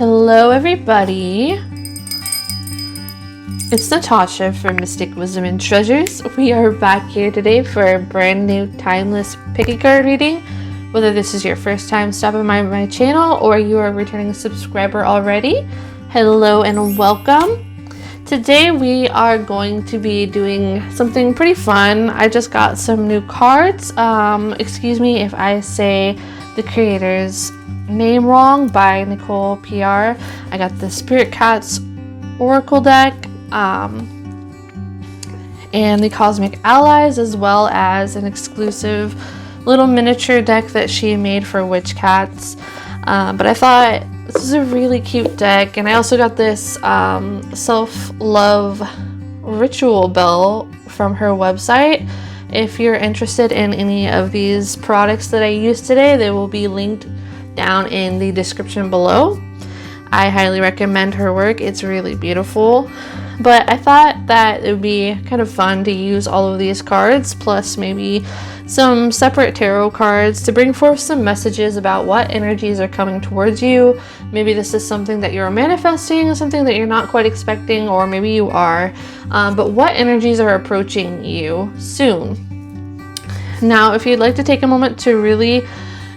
Hello everybody, it's Natasha from Mystic Wisdom and Treasures. We are back here today for a brand new timeless picky card reading. Whether this is your first time stopping by my channel or you are a returning subscriber already, hello and welcome. Today we are going to be doing something pretty fun. I just got some new cards. Excuse me if I say the creator's name wrong, by Nicole PR. I got the Spirit Cats Oracle deck and the Cosmic Allies, as well as an exclusive little miniature deck that she made for Witch Cats. But I thought this is a really cute deck, and I also got this self-love ritual bell from her website. If you're interested in any of these products that I used today, they will be linked down in the description below. I highly recommend her work. It's really beautiful. But I thought that it would be kind of fun to use all of these cards, plus maybe some separate tarot cards, to bring forth some messages about what energies are coming towards you. Maybe this is something that you're manifesting, something that you're not quite expecting, or maybe you are. But what energies are approaching you soon? Now, if you'd like to take a moment to really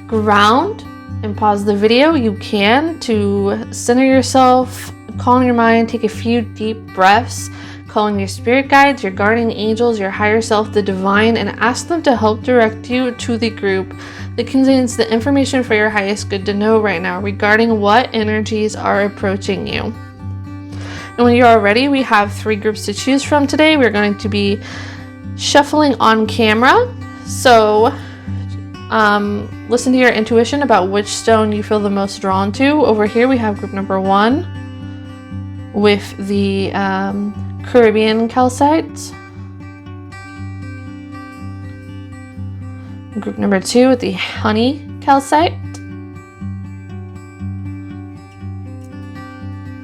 ground and pause the video, you can, to center yourself, calm your mind, take a few deep breaths, call in your spirit guides, your guardian angels, your higher self, the divine, and ask them to help direct you to the group that contains the information for your highest good to know right now regarding what energies are approaching you. And when you're all ready, we have 3 groups to choose from today. We're going to be shuffling on camera, so listen to your intuition about which stone you feel the most drawn to. Over here we have group number 1 with the Caribbean calcite, group number 2 with the honey calcite,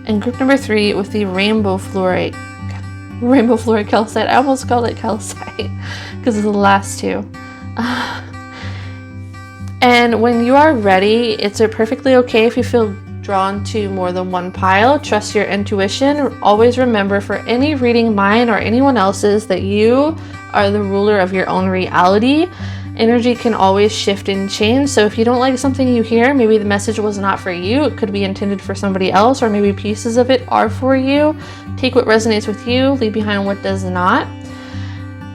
and group number 3 with the rainbow fluorite calcite. I almost called it calcite because of the last 2. And when you are ready, it's perfectly okay if you feel drawn to more than one pile. Trust your intuition. Always remember, for any reading, mine or anyone else's, that you are the ruler of your own reality. Energy can always shift and change. So if you don't like something you hear, maybe the message was not for you. It could be intended for somebody else, or maybe pieces of it are for you. Take what resonates with you, leave behind what does not.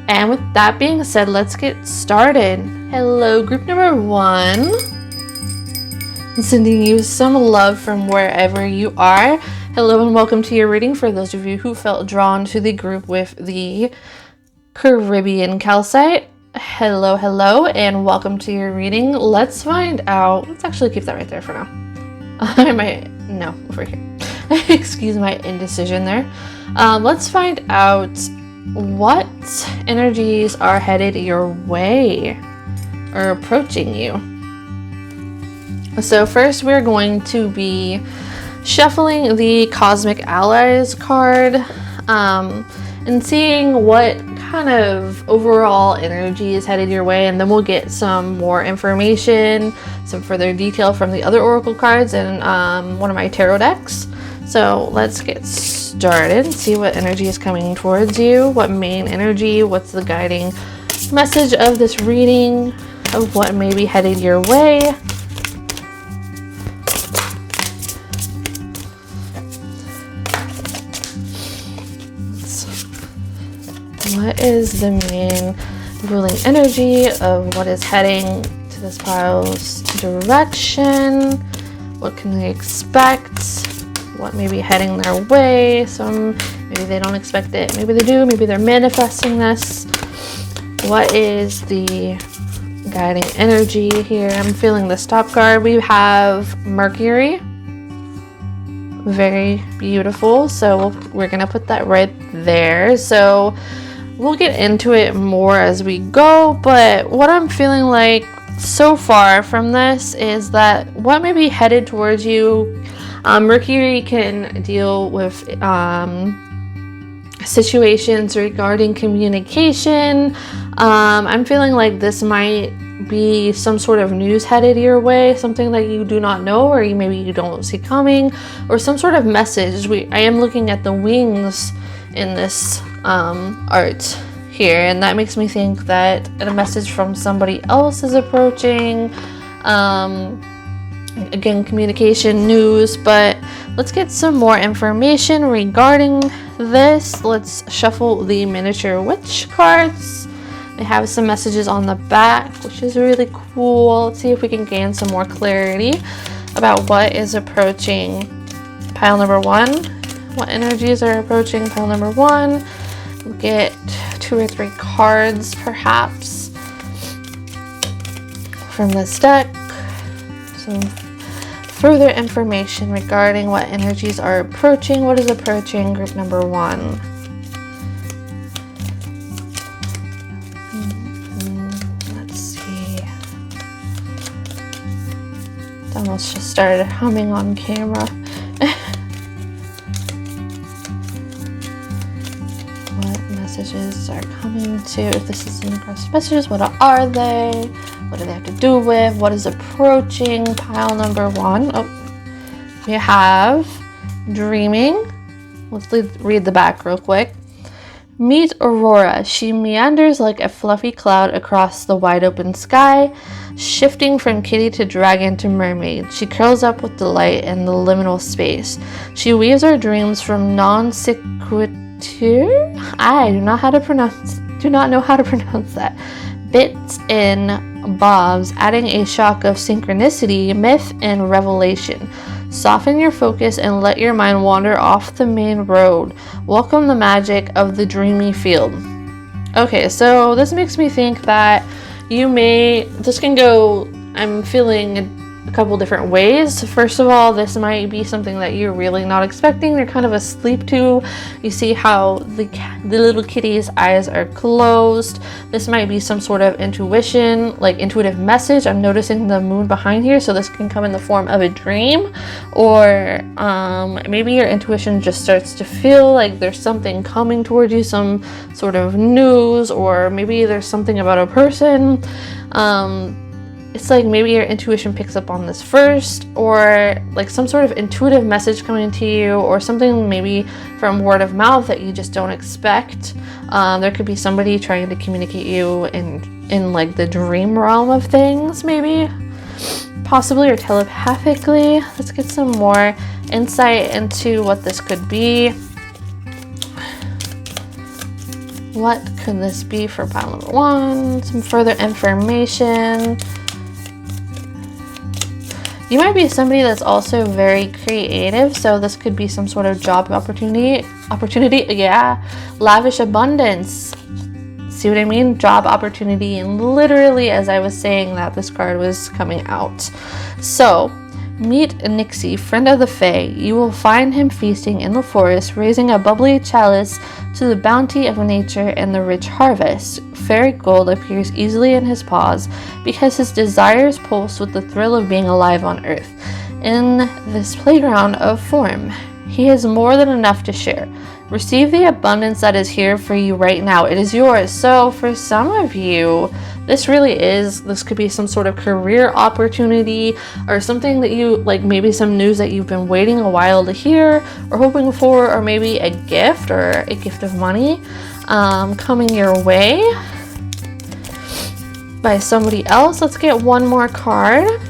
And with that being said, let's get started. Hello, group number 1. I'm sending you some love from wherever you are. Hello and welcome to your reading. For those of you who felt drawn to the group with the Caribbean calcite, hello, hello, and welcome to your reading. Let's find out. Let's actually keep that right there for now. No, over here. Excuse my indecision there. Let's find out what energies are headed your way or approaching you. So first we're going to be shuffling the Cosmic Allies card and seeing what kind of overall energy is headed your way, and then we'll get some more information, some further detail from the other oracle cards and one of my tarot decks. So let's get started and see what energy is coming towards you, what main energy, what's the guiding message of this reading, of what may be headed your way. What is the main ruling energy of what is heading to this pile's direction? What can they expect? What may be heading their way? Some, maybe they don't expect it. Maybe they do. Maybe they're manifesting this. What is the guiding energy here? I'm feeling this top card. We have Mercury. Very beautiful. So we're going to put that right there. So we'll get into it more as we go. But what I'm feeling like so far from this is that what may be headed towards you, Mercury can deal with situations regarding communication. I'm feeling like this might be some sort of news headed your way, something that you do not know, or maybe you don't see coming, or some sort of message. I am looking at the wings in this art here, and that makes me think that a message from somebody else is approaching. Again, communication, news, but let's get some more information regarding this. Let's shuffle the miniature witch cards. They have some messages on the back, which is really cool. Let's see if we can gain some more clarity about what is approaching pile number 1. What energies are approaching pile number 1? We'll get 2 or 3 cards, perhaps, from this deck. Some further information regarding what energies are approaching. What is approaching group number 1? Let's see. It almost just started humming on camera. What messages are coming to, if this is ingress messages, what are they? What do they have to do with? What is approaching pile number 1? Oh, we have dreaming. Let's read the back real quick. Meet Aurora. She meanders like a fluffy cloud across the wide open sky, shifting from kitty to dragon to mermaid. She curls up with delight in the liminal space. She weaves our dreams from non sequitur. I do not know how to pronounce that. Bits and bobs, adding a shock of synchronicity, myth, and revelation. Soften your focus and let your mind wander off the main road. Welcome the magic of the dreamy field. Okay, so this makes me think that this can go, I'm feeling a couple different ways. First of all, this might be something that you're really not expecting. They're kind of asleep to. You see how the little kitty's eyes are closed. This might be some sort of intuition, like intuitive message. I'm noticing the moon behind here, so this can come in the form of a dream, or maybe your intuition just starts to feel like there's something coming towards you, some sort of news, or maybe there's something about a person. It's like maybe your intuition picks up on this first, or like some sort of intuitive message coming to you, or something maybe from word of mouth that you just don't expect. There could be somebody trying to communicate you in like the dream realm of things, maybe, possibly, or telepathically. Let's get some more insight into what this could be. What could this be for pile number 1? Some further information. You might be somebody that's also very creative, so this could be some sort of job opportunity, yeah, lavish abundance. See what I mean? Job opportunity, and literally as I was saying that, this card was coming out. So, meet Nixie, friend of the Fae. You will find him feasting in the forest, raising a bubbly chalice to the bounty of nature and the rich harvest. Fairy gold appears easily in his paws because his desires pulse with the thrill of being alive on earth. In this playground of form, he has more than enough to share. Receive the abundance that is here for you right now. It is yours. So for some of you, this could be some sort of career opportunity, or something that you like, maybe some news that you've been waiting a while to hear or hoping for, or maybe a gift of money coming your way by somebody else. Let's get one more card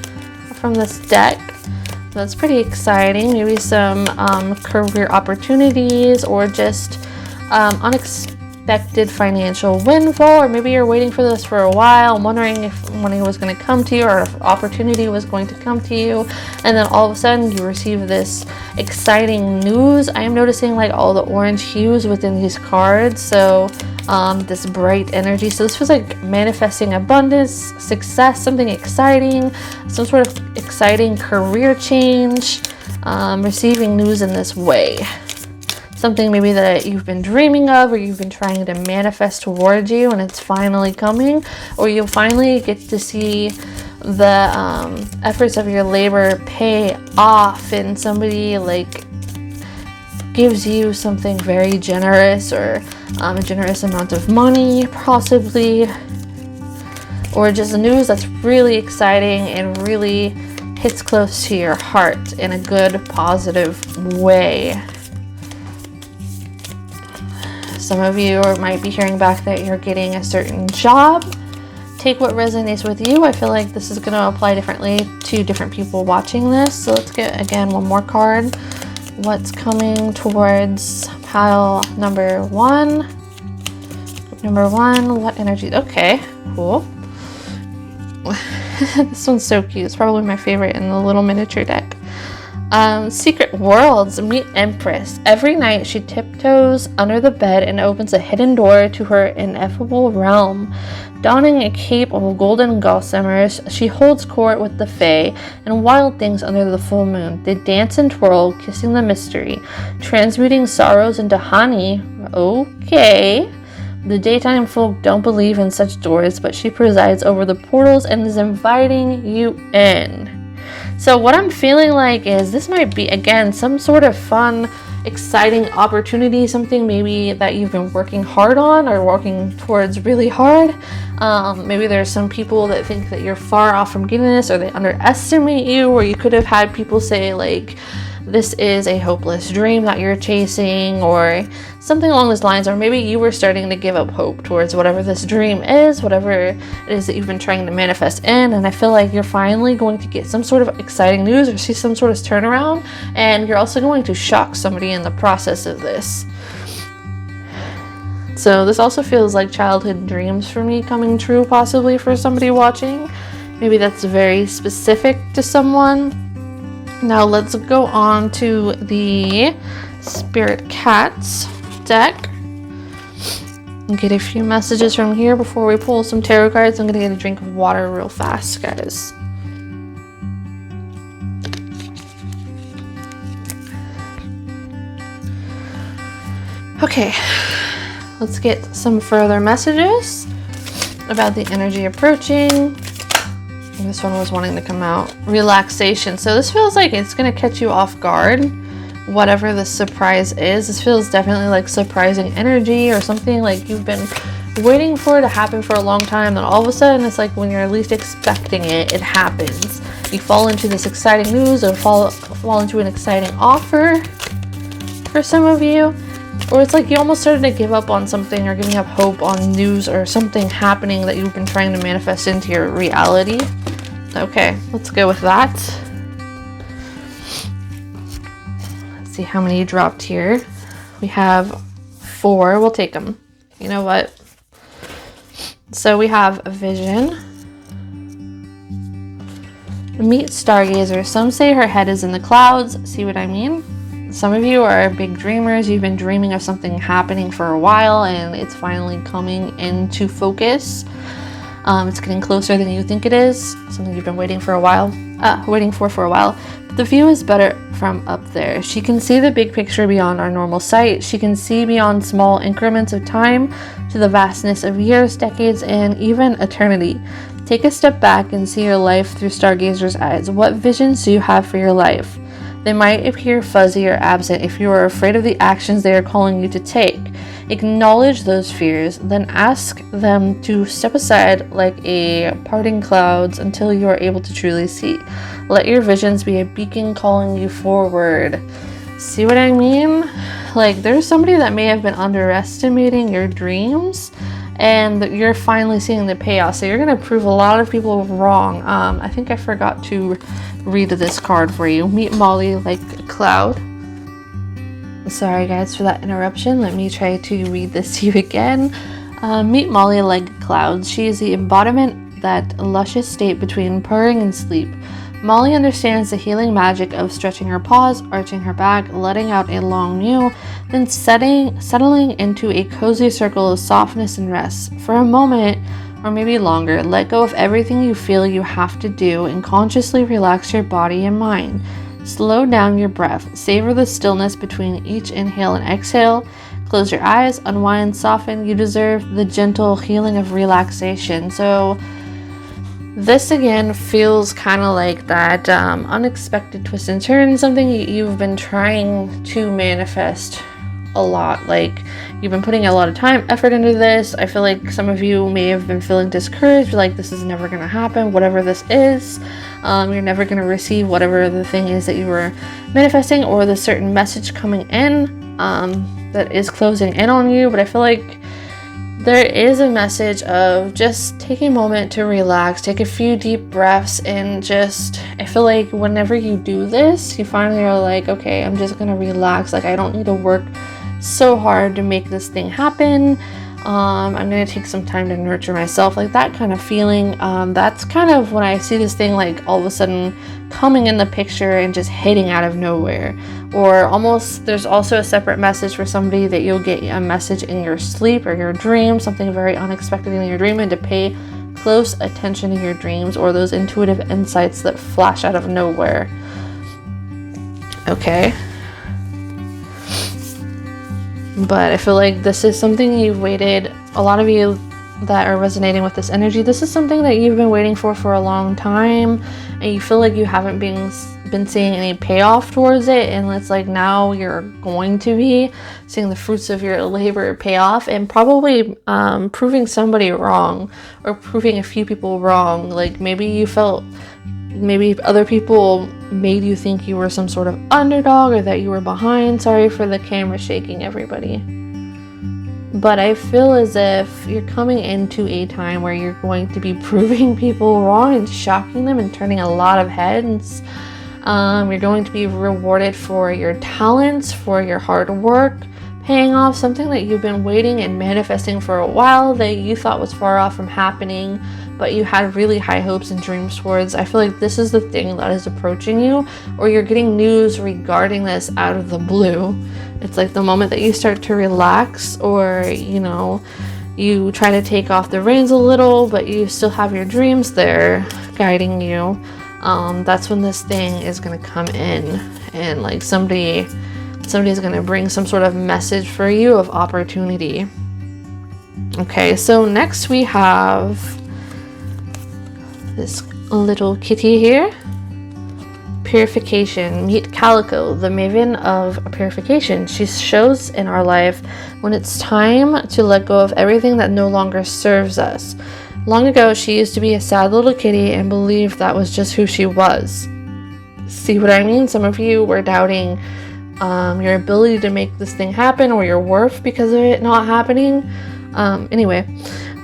from this deck. That's pretty exciting. Maybe some career opportunities, or just unexpected financial windfall, or maybe you're waiting for this for a while, wondering if money was going to come to you, or if opportunity was going to come to you, and then all of a sudden you receive this exciting news. I am noticing like all the orange hues within these cards, so this bright energy. So this was like manifesting abundance, success, something exciting, some sort of exciting career change, receiving news in this way. Something maybe that you've been dreaming of, or you've been trying to manifest towards you, and it's finally coming, or you'll finally get to see the efforts of your labor pay off, and somebody like gives you something very generous, or a generous amount of money possibly, or just news that's really exciting and really hits close to your heart in a good, positive way. Some of you might be hearing back that you're getting a certain job. Take what resonates with you. I feel like this is going to apply differently to different people watching this. So let's get, again, one more card. What's coming towards pile number 1? Number 1, what energy? Okay, cool. This one's so cute. It's probably my favorite in the little miniature deck. Secret worlds. Meet Empress. Every night she tiptoes under the bed and opens a hidden door to her ineffable realm. Donning a cape of golden gossamers, she holds court with the fae and wild things under the full moon. They dance and twirl, kissing the mystery, transmuting sorrows into honey. Okay. The daytime folk don't believe in such doors, but she presides over the portals and is inviting you in. So what I'm feeling like is this might be, again, some sort of fun, exciting opportunity, something maybe that you've been working hard on or working towards really hard. Maybe there's some people that think that you're far off from getting this, or they underestimate you, or you could have had people say like, this is a hopeless dream that you're chasing, or something along those lines. Or maybe you were starting to give up hope towards whatever this dream is, whatever it is that you've been trying to manifest in. And I feel like you're finally going to get some sort of exciting news or see some sort of turnaround. And you're also going to shock somebody in the process of this. So this also feels like childhood dreams for me coming true, possibly for somebody watching. Maybe that's very specific to someone. Now let's go on to the Spirit Cats deck and get a few messages from here before we pull some tarot cards. I'm gonna get a drink of water real fast, guys. Okay, let's get some further messages about the energy approaching. This one was wanting to come out. Relaxation. So this feels like it's going to catch you off guard, whatever the surprise is. This feels definitely like surprising energy, or something like you've been waiting for it to happen for a long time. Then all of a sudden, it's like when you're least expecting it, it happens. You fall into this exciting news, or fall into an exciting offer for some of you. Or it's like you almost started to give up on something, or giving up hope on news or something happening that you've been trying to manifest into your reality. Okay, let's go with that. Let's see how many you dropped here. We have 4. We'll take them. You know what? So we have a vision. Meet Stargazer. Some say her head is in the clouds. See what I mean? Some of you are big dreamers. You've been dreaming of something happening for a while, and it's finally coming into focus. It's getting closer than you think it is. Something you've been waiting for a while. But the view is better from up there. She can see the big picture beyond our normal sight. She can see beyond small increments of time to the vastness of years, decades, and even eternity. Take a step back and see your life through Stargazer's eyes. What visions do you have for your life? They might appear fuzzy or absent if you are afraid of the actions they are calling you to take. Acknowledge those fears, then ask them to step aside like a parting clouds until you are able to truly see. Let your visions be a beacon calling you forward. See what I mean? Like, there's somebody that may have been underestimating your dreams, and you're finally seeing the payoff. So you're going to prove a lot of people wrong. I think I forgot to read this card for you. Meet Molly like a cloud. Sorry guys for that interruption. Let me try to read this to you again. Meet Molly like clouds. She is the embodiment that luscious state between purring and sleep. Molly understands the healing magic of stretching her paws, arching her back, letting out a long mew, then settling into a cozy circle of softness and rest. For a moment, or maybe longer, let go of everything you feel you have to do and consciously relax your body and mind. Slow down your breath. Savor the stillness between each inhale and exhale. Close your eyes, unwind, soften. You deserve the gentle healing of relaxation. So This again feels kind of like that unexpected twist and turn, something you've been trying to manifest a lot. Like, you've been putting a lot of time, effort into this. I feel like some of you may have been feeling discouraged, like this is never going to happen, whatever this is. You're never going to receive whatever the thing is that you were manifesting, or the certain message coming in that is closing in on you. But I feel like there is a message of just taking a moment to relax, take a few deep breaths, and just, I feel like whenever you do this, you finally are like, okay, I'm just gonna relax. Like, I don't need to work so hard to make this thing happen. I'm gonna take some time to nurture myself, like that kind of feeling. That's kind of when I see this thing like all of a sudden coming in the picture and just hitting out of nowhere. Or almost, there's also a separate message for somebody that you'll get a message in your sleep or your dream, something very unexpected in your dream, and to pay close attention to your dreams or those intuitive insights that flash out of nowhere. Okay. But I feel like this is something you've waited, a lot of you that are resonating with this energy, this is something that you've been waiting for a long time, and you feel like you haven't been seeing any payoff towards it, and it's like now you're going to be seeing the fruits of your labor pay off, and probably proving somebody wrong, or proving a few people wrong. Like, maybe you felt, maybe other people made you think you were some sort of underdog, or that you were behind. Sorry for the camera shaking, everybody. But I feel as if you're coming into a time where you're going to be proving people wrong and shocking them and turning a lot of heads. You're going to be rewarded for your talents, for your hard work, paying off, something that you've been waiting and manifesting for a while that you thought was far off from happening, but you had really high hopes and dreams towards. I feel like this is the thing that is approaching you, or you're getting news regarding this out of the blue. It's like the moment that you start to relax, or, you know, you try to take off the reins a little, but you still have your dreams there guiding you. That's when this thing is going to come in, and like somebody's going to bring some sort of message for you of opportunity. Okay, so next we have this little kitty here. Purification. Meet Calico, the maven of purification. She shows in our life when it's time to let go of everything that no longer serves us. Long ago, she used to be a sad little kitty and believed that was just who she was. See what I mean? Some of you were doubting your ability to make this thing happen, or your worth because of it not happening. Anyway,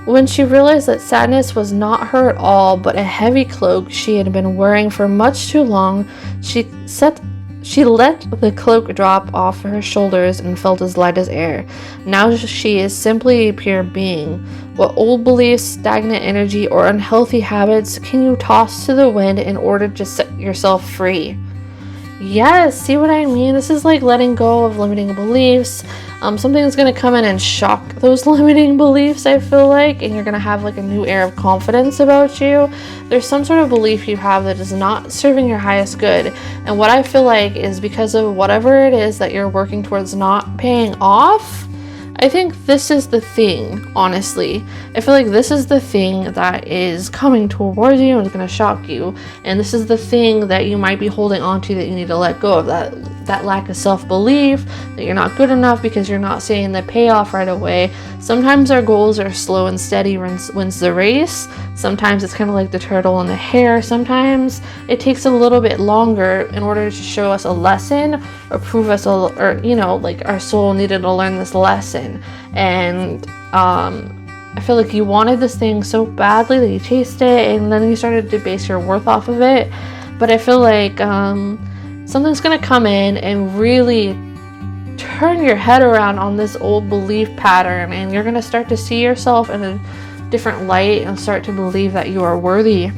when she realized that sadness was not her at all, but a heavy cloak she had been wearing for much too long, she let the cloak drop off her shoulders and felt as light as air. Now she is simply a pure being. What old beliefs, stagnant energy, or unhealthy habits can you toss to the wind in order to set yourself free? Yes, see what I mean? This is like letting go of limiting beliefs. Something is going to come in and shock those limiting beliefs, I feel like, and you're going to have like a new air of confidence about you. There's some sort of belief you have that is not serving your highest good, and what I feel like is because of whatever it is that you're working towards not paying off. I think this is the thing, honestly. I feel like this is the thing that is coming towards you and is going to shock you. And this is the thing that you might be holding on to that you need to let go of. That lack of self-belief, that you're not good enough because you're not seeing the payoff right away. Sometimes our goals are slow and steady wins the race. Sometimes it's kind of like the turtle and the hare. Sometimes it takes a little bit longer in order to show us a lesson, or prove us, or you know, like our soul needed to learn this lesson. And I feel like you wanted this thing so badly that you chased it, and then you started to base your worth off of it. But I feel like something's gonna come in and really turn your head around on this old belief pattern, and you're gonna start to see yourself in a different light and start to believe that you are worthy.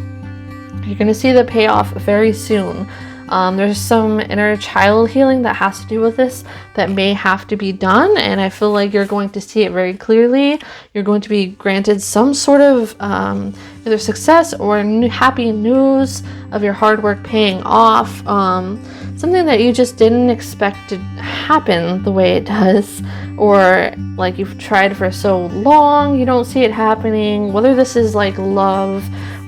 You're gonna see the payoff very soon. There's some inner child healing that has to do with this that may have to be done, and I feel like you're going to see it very clearly. You're going to be granted some sort of either success or happy news of your hard work paying off. Something that you just didn't expect to happen the way it does, or like you've tried for so long, you don't see it happening. Whether this is like love,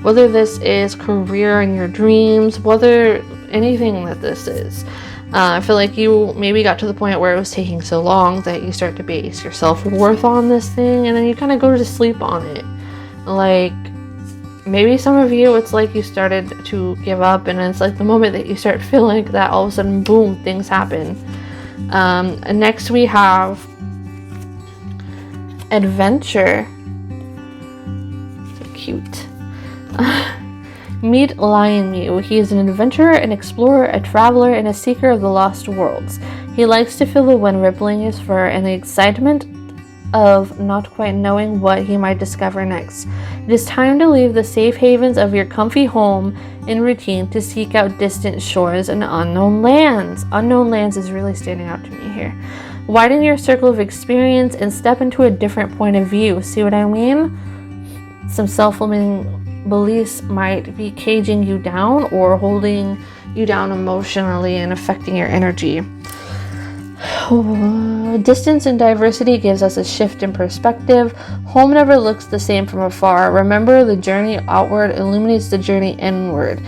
whether this is career in your dreams, whether anything that this is. I feel like you maybe got to the point where it was taking so long that you start to base your self-worth on this thing, and then you kind of go to sleep on it. Like, maybe some of you, it's like you started to give up, and it's like the moment that you start feeling like that, all of a sudden, boom, things happen. And next we have adventure. So cute. Meet Lion Mew. He is an adventurer, an explorer, a traveler, and a seeker of the lost worlds. He likes to feel the wind rippling his fur and the excitement of not quite knowing what he might discover next. It is time to leave the safe havens of your comfy home and routine to seek out distant shores and unknown lands. Unknown lands is really standing out to me here. Widen your circle of experience and step into a different point of view. See what I mean? Some self-limiting beliefs might be caging you down or holding you down emotionally and affecting your energy. Distance and diversity gives us a shift in perspective. Home never looks the same from afar. Remember, the journey outward illuminates the journey inward.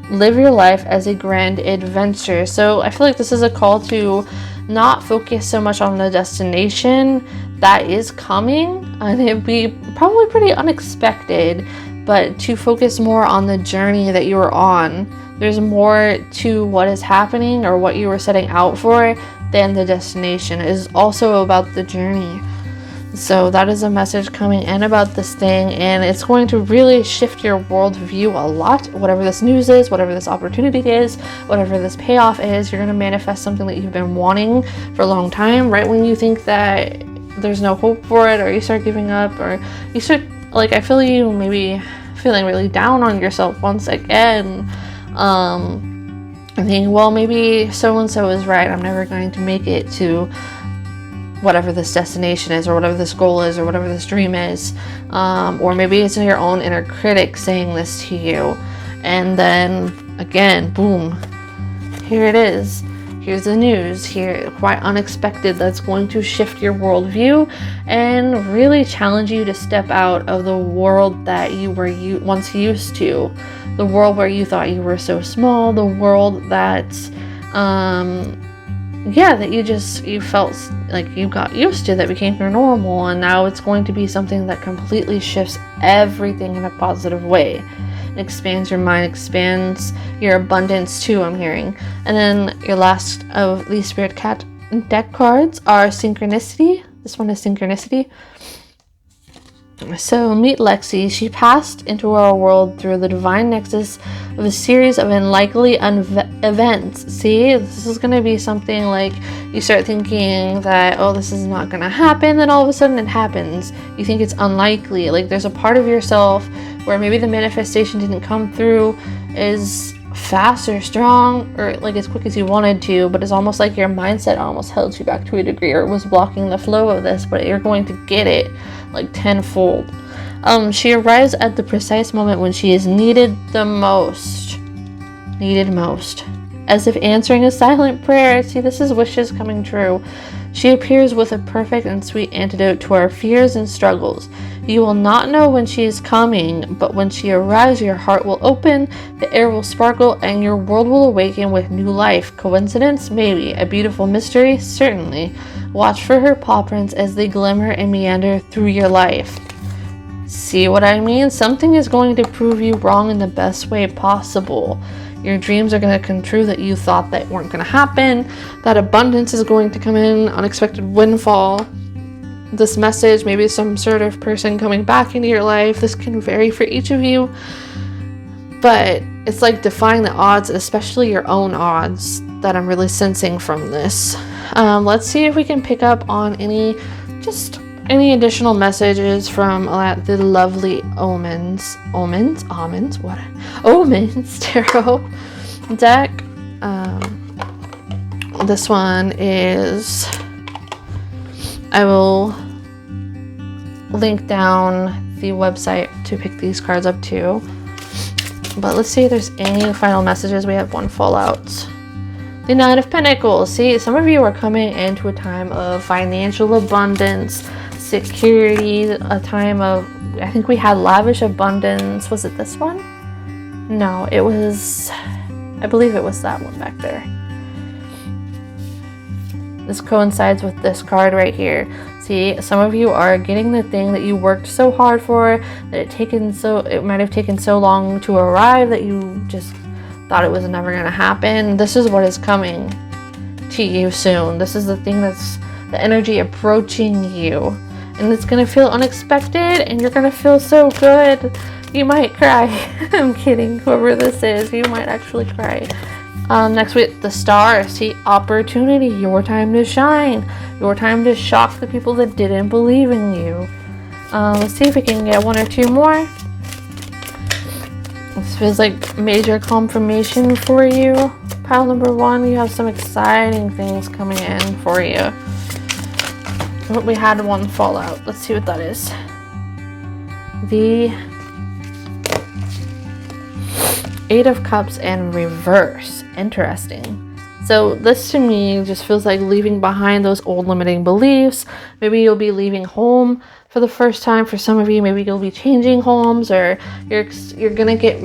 Live your life as a grand adventure. So I feel like this is a call to not focus so much on the destination that is coming, and it'd be probably pretty unexpected, but to focus more on the journey that you were on. There's more to what is happening or what you were setting out for than the destination. It is also about the journey. So that is a message coming in about this thing, and it's going to really shift your worldview a lot. Whatever this news is, whatever this opportunity is, whatever this payoff is, you're going to manifest something that you've been wanting for a long time. Right when you think that there's no hope for it, or you start giving up, or you start, like, I feel you maybe feeling really down on yourself once again. I'm thinking, well, maybe so-and-so is right. I'm never going to make it to whatever this destination is, or whatever this goal is, or whatever this dream is. Or maybe it's your own inner critic saying this to you. And then, again, boom, here it is. Here's the news here, quite unexpected, that's going to shift your worldview and really challenge you to step out of the world that you were once used to. The world where you thought you were so small, the world that, that you felt like you got used to, that became your normal, and now it's going to be something that completely shifts everything in a positive way. It expands your mind, expands your abundance too, I'm hearing. And then your last of these Spirit Cat deck cards are Synchronicity. This one is Synchronicity. So meet Lexi. She passed into our world through the divine nexus of a series of unlikely events. See, this is going to be something like you start thinking that, oh, this is not going to happen, then all of a sudden it happens. You think it's unlikely. Like, there's a part of yourself where maybe the manifestation didn't come through as fast or strong or like as quick as you wanted to, but it's almost like your mindset almost held you back to a degree, or was blocking the flow of this, but you're going to get it like tenfold. She arrives at the precise moment when she is needed most, as if answering a silent prayer. See, this is wishes coming true. She appears with a perfect and sweet antidote to our fears and struggles. You will not know when she is coming, but when she arrives, your heart will open, the air will sparkle, and your world will awaken with new life. Coincidence? Maybe. A beautiful mystery? Certainly. Watch for her paw prints as they glimmer and meander through your life. See what I mean? Something is going to prove you wrong in the best way possible. Your dreams are going to come true that you thought that weren't going to happen. That abundance is going to come in, unexpected windfall. This message, maybe some sort of person coming back into your life. This can vary for each of you, but it's like defying the odds, especially your own odds, that I'm really sensing from this. Let's see if we can pick up on any additional messages from the lovely Omens Tarot deck. This one is, I will link down the website to pick these cards up too. But let's see if there's any final messages. We have one fallout. The Nine of Pentacles. See, some of you are coming into a time of financial abundance, security, a time of I think we had lavish abundance. Was it this one? No, it was, I believe it was that one back there. This coincides with this card right here. See, some of you are getting the thing that you worked so hard for, that it might have taken so long to arrive that you just thought it was never going to happen. This is what is coming to you soon. This is the thing that's the energy approaching you, and it's going to feel unexpected, and you're going to feel so good. You might cry. I'm kidding. Whoever this is, you might actually cry. Next with the star, see, opportunity, your time to shine, your time to shock the people that didn't believe in you. Let's see if we can get one or two more. This feels like major confirmation for you. Pile number 1, you have some exciting things coming in for you. But we had one fall out. Let's see what that is. The 8 of Cups and reverse. Interesting. So this to me just feels like leaving behind those old limiting beliefs. Maybe you'll be leaving home for the first time. For some of you, maybe you'll be changing homes, or you're gonna get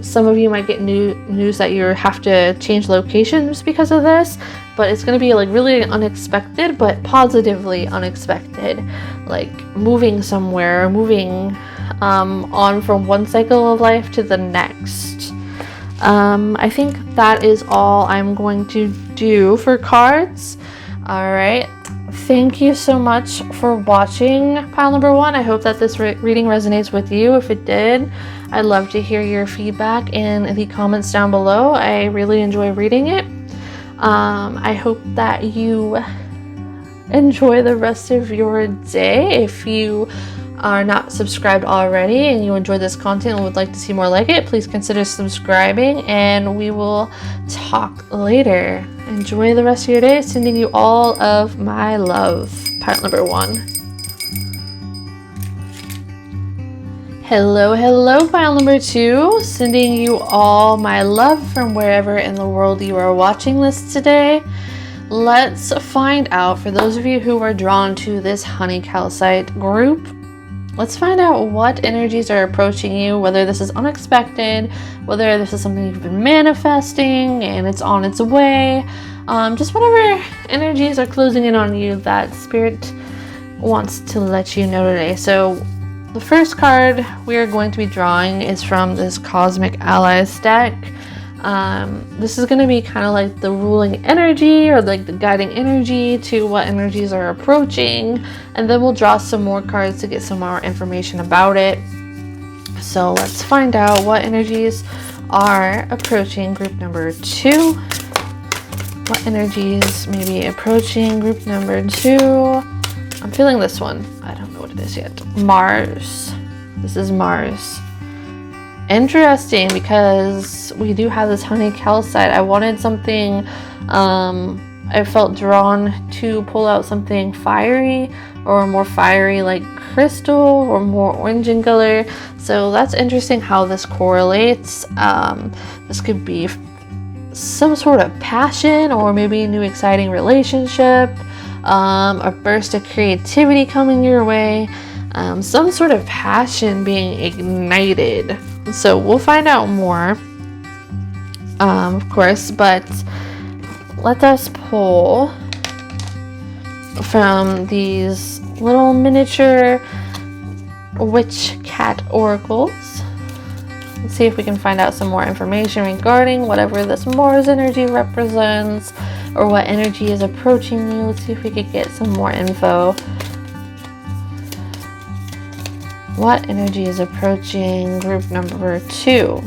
some of you might get news that you have to change locations because of this, but it's gonna be like really unexpected, but positively unexpected, like moving somewhere, moving on from one cycle of life to the next. I think that is all I'm going to do for cards. All right. Thank you so much for watching pile number 1. I hope that this reading resonates with you. If it did, I'd love to hear your feedback in the comments down below. I really enjoy reading it. I hope that you enjoy the rest of your day. If you are not subscribed already and you enjoy this content and would like to see more like it, please consider subscribing, and we will talk later. Enjoy the rest of your day. Sending you all of my love. Pile number 1. Hello, pile number 2. Sending you all my love from wherever in the world you are watching this today. Let's find out, for those of you who are drawn to this honey calcite group, let's find out what energies are approaching you, whether this is unexpected, whether this is something you've been manifesting and it's on its way. Just whatever energies are closing in on you that Spirit wants to let you know today. So the first card we are going to be drawing is from this Cosmic Allies deck. This is going to be kind of like the ruling energy, or like the guiding energy to what energies are approaching, and then we'll draw some more cards to get some more information about it. So let's find out what energies are approaching group number 2. What energies may be approaching group number 2? I'm feeling this one. I don't know what it is yet. Mars. This is Mars. Interesting, because we do have this honey calcite. I wanted something, I felt drawn to pull out something fiery, or more fiery like crystal, or more orange in color. So that's interesting how this correlates. This could be some sort of passion, or maybe a new exciting relationship, a burst of creativity coming your way, some sort of passion being ignited. So we'll find out more, of course, but let us pull from these little miniature witch cat oracles. Let's see if we can find out some more information regarding whatever this Mars energy represents, or what energy is approaching you. Let's see if we could get some more info. What energy is approaching group number 2?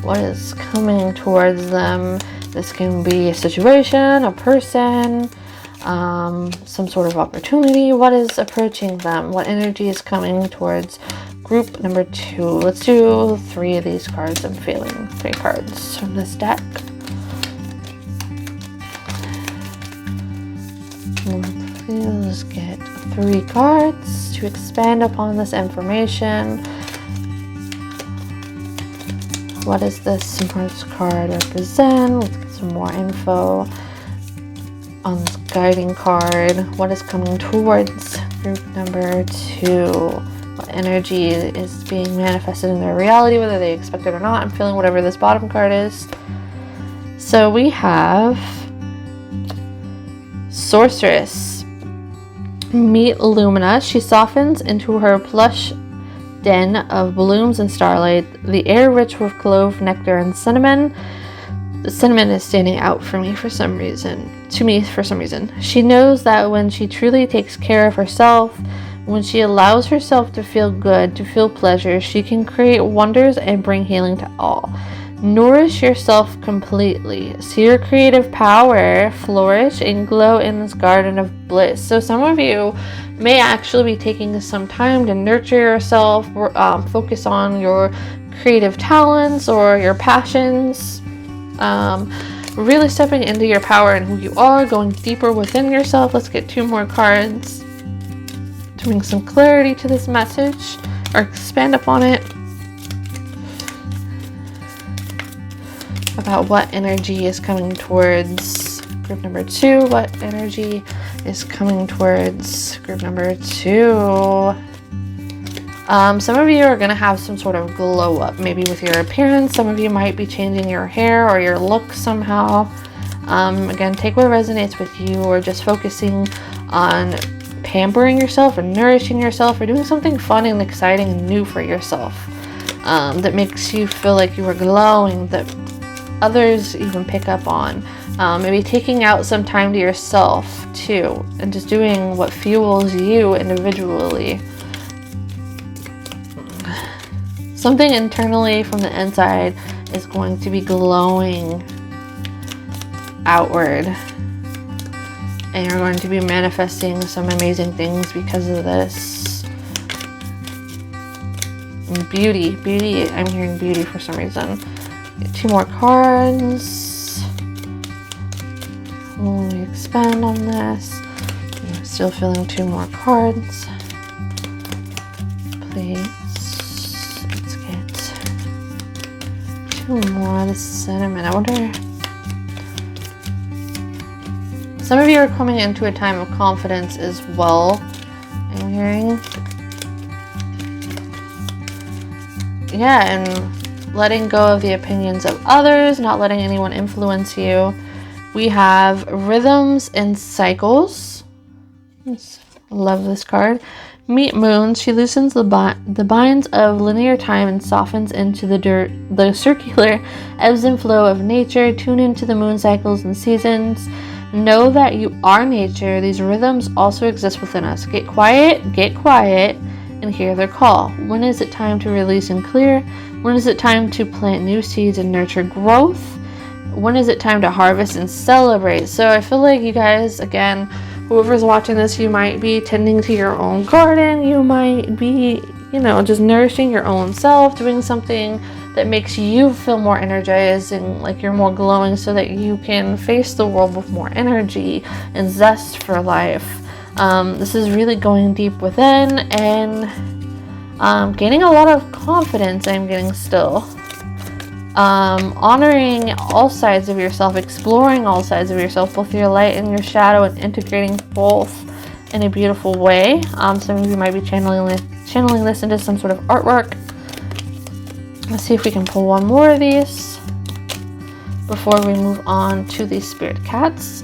What is coming towards them? This can be a situation, a person, some sort of opportunity. What is approaching them? What energy is coming towards group number 2? Let's do 3 of these cards. I'm feeling 3 cards from this deck. Let's get 3 cards to expand upon this information. What does this Mars card represent? Let's get some more info on this guiding card. What is coming towards group number 2? What energy is being manifested in their reality, whether they expect it or not. I'm feeling whatever this bottom card is. So we have Sorceress. Meet Lumina. She softens into her plush den of blooms and starlight, the air rich with clove, nectar, and cinnamon. The cinnamon is standing out for me for some reason. She knows that when she truly takes care of herself, when she allows herself to feel good, to feel pleasure, she can create wonders and bring healing to all. Nourish yourself completely. See your creative power flourish and glow in this garden of bliss. So some of you may actually be taking some time to nurture yourself, focus on your creative talents or your passions, really stepping into your power and who you are, going deeper within yourself. Let's get 2 more cards to bring some clarity to this message or expand upon it. About what energy is coming towards group number 2. What energy is coming towards group number 2? Some of you are going to have some sort of glow up, maybe with your appearance. Some of you might be changing your hair or your look somehow. Again, take what resonates with you, or just focusing on pampering yourself or nourishing yourself or doing something fun and exciting and new for yourself that makes you feel like you are glowing, that others even pick up on. Maybe taking out some time to yourself too, and just doing what fuels you individually. Something internally from the inside is going to be glowing outward, and you're going to be manifesting some amazing things because of this. Beauty, I'm hearing beauty for some reason. Get 2 more cards. Let me expand on this. I'm still feeling 2 more cards. Please. Let's get 2 more of the cinnamon. I wonder. Some of you are coming into a time of confidence as well. I'm hearing. Yeah, and letting go of the opinions of others, not letting anyone influence you. We have rhythms and cycles. Love this card. Meet Moon. She loosens the binds of linear time and softens into the circular ebbs and flow of nature. Tune into the moon cycles and seasons. Know that you are nature. These rhythms also exist within us. Get quiet, and hear their call. When is it time to release and clear? When is it time to plant new seeds and nurture growth? When is it time to harvest and celebrate? So I feel like you guys, again, whoever's watching this, you might be tending to your own garden. You might be, just nourishing your own self, doing something that makes you feel more energized and like you're more glowing, so that you can face the world with more energy and zest for life. This is really going deep within and gaining a lot of confidence. I'm getting still. Honoring all sides of yourself, exploring all sides of yourself, both your light and your shadow, and integrating both in a beautiful way. Some of you might be channeling this into some sort of artwork. Let's see if we can pull 1 more of these before we move on to these spirit cats.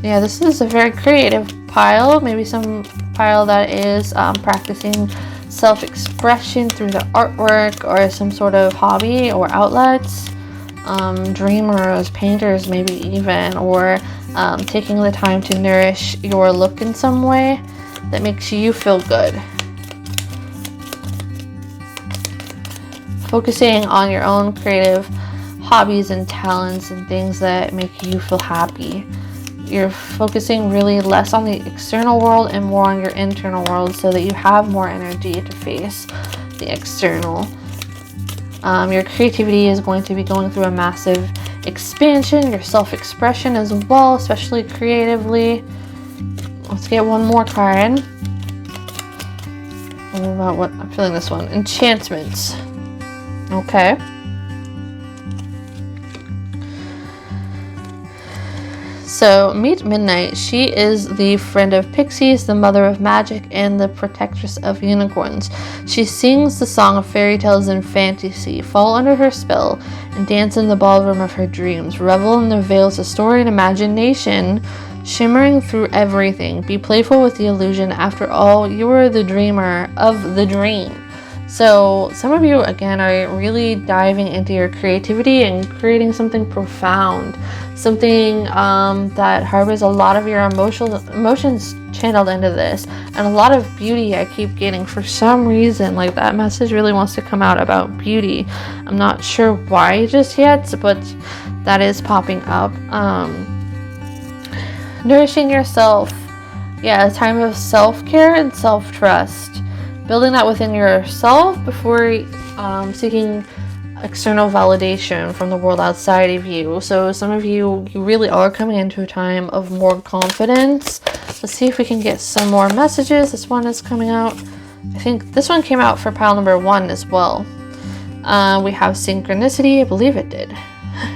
Yeah, this is a very creative pile. Maybe some pile that is practicing self-expression through the artwork or some sort of hobby or outlets. Dreamers, painters maybe even, or taking the time to nourish your look in some way that makes you feel good. Focusing on your own creative hobbies and talents and things that make you feel happy. You're focusing really less on the external world and more on your internal world, so that you have more energy to face the external. Your creativity is going to be going through a massive expansion. Your self-expression as well, especially creatively. Let's get 1 more card. What about what I'm feeling this one? Enchantments. So So meet Midnight. She is the friend of pixies, the mother of magic, and the protectress of unicorns. She sings the song of fairy tales and fantasy. Fall under her spell and dance in the ballroom of her dreams. Revel in the veils of story and imagination, shimmering through everything. Be playful with the illusion. After all, you are the dreamer of the dream. So some of you, again, are really diving into your creativity and creating something profound, something that harbors a lot of your emotions channeled into this, and a lot of beauty. I keep getting, for some reason, like that message really wants to come out about beauty. I'm not sure why just yet, but that is popping up. Nourishing yourself. Yeah, a time of self-care and self-trust. Building that within yourself before seeking external validation from the world outside of you. So some of you really are coming into a time of more confidence. Let's see if we can get some more messages. This one is coming out. I think this one came out for pile number 1 as well. We have synchronicity. I believe it did.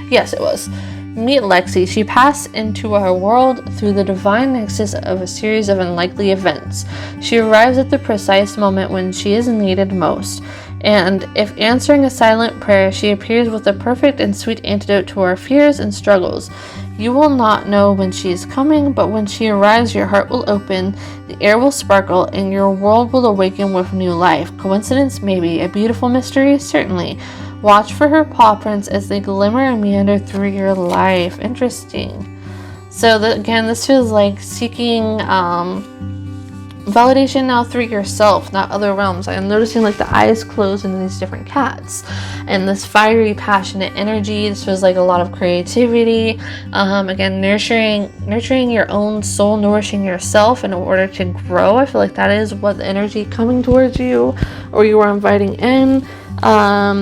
Yes, it was. Meet Lexi. She passed into our world through the divine nexus of a series of unlikely events. She arrives at the precise moment when she is needed most. And if answering a silent prayer, she appears with a perfect and sweet antidote to our fears and struggles. You will not know when she is coming, but when she arrives, your heart will open, the air will sparkle, and your world will awaken with new life. Coincidence? Maybe. A beautiful mystery? Certainly. Watch for her paw prints as they glimmer and meander through your life. Interesting. So again, this feels like seeking validation now through yourself, not other realms. I'm noticing like the eyes closed in these different cats, and this fiery, passionate energy. This feels like a lot of creativity. Again, nurturing your own soul, nourishing yourself in order to grow. I feel like that is what the energy coming towards you, or you are inviting in.